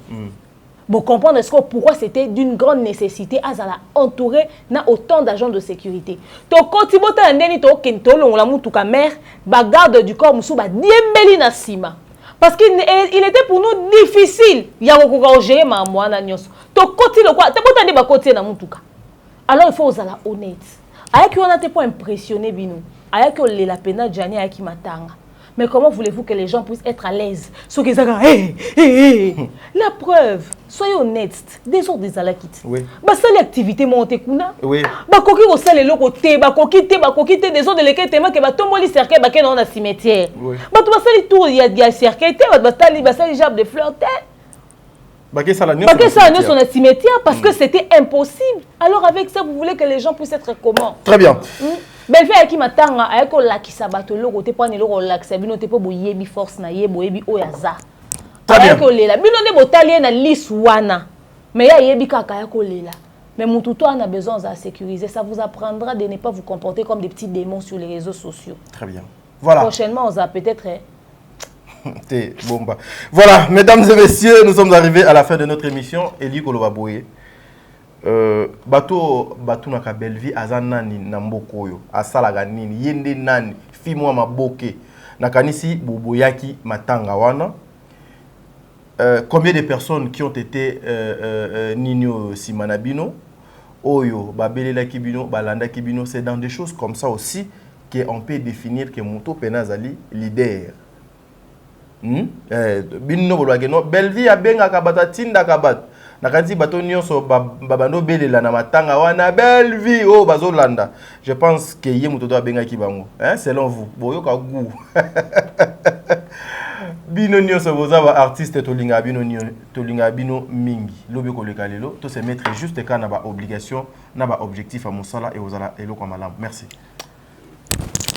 Vous comprenez pourquoi c'était d'une grande nécessité à entourer na autant d'agents de sécurité. To koti bota ndeni to kento longola mutuka mère ba garde du corps musu ba diembeli na sima. Parce qu'il était pour nous difficile ya ko gérer ma mwana nyonso. To koti le quoi, te bota ndi ba koti na mutuka. Alors il faut osala honnête. Ayaki on a te pas impressionné bino. Ayaki o le la pena jani ayaki matanga. Mais comment voulez-vous que les gens puissent être à l'aise? Ceux qui disent, la preuve, soyez honnêtes, des autres des alakit. Oui. Bah, ça l'activité monte kuna. Oui. Bah, koki au sale le côté, bah, koki des autres de lesquels téma que bah, tombo li cercueil, bah, qu'est dans un cimetière. Oui. Bah, tu vas sali tour, il y a cercueil, bah, sali jab de fleurs, bah, que ça la sur un cimetière parce que c'était impossible. Alors, avec ça, vous voulez que les gens puissent être comment? Très bien. Belve aki matanga ayako lakisa bato loko te pa ne loko lakisa bino te po boyebi force na ye boyebi oyaza. Ayako lela bino ne botali na liste wana. Mais ya yebi kaka ayako lela. Mais mutu to a besoin de sécuriser, ça vous apprendra de ne pas vous comporter comme des petits démons sur les réseaux sociaux. Très bien. Voilà. Prochainement on va peut-être bon, bah. Voilà, mesdames et messieurs, nous sommes arrivés à la fin de notre émission. Eli Koloba Boye. Bato na kabelvi azanani na mboko yo asalaga nini yende nani fimwa maboke nakanisi boboyaki matanga wana combien de personnes qui ont été ninyo simanabino oyo babelela kibino balanda kibino, c'est dans des choses comme ça aussi qu'on peut définir que moto penazali leader. Bino bolwageno belvi abenga kabata tinda kabat nakanzi bato nyonso babando belela na matanga wana belvi oh bazolanda. Je pense que ye moto to abenga ki bango selon vous boyoka goût bino nyonso boza ba artiste tolinga bino mingi lobi ko lekalelo to se mettre juste kana ba obligation na ba objectif à mosala et ozala eloko malamu. Merci.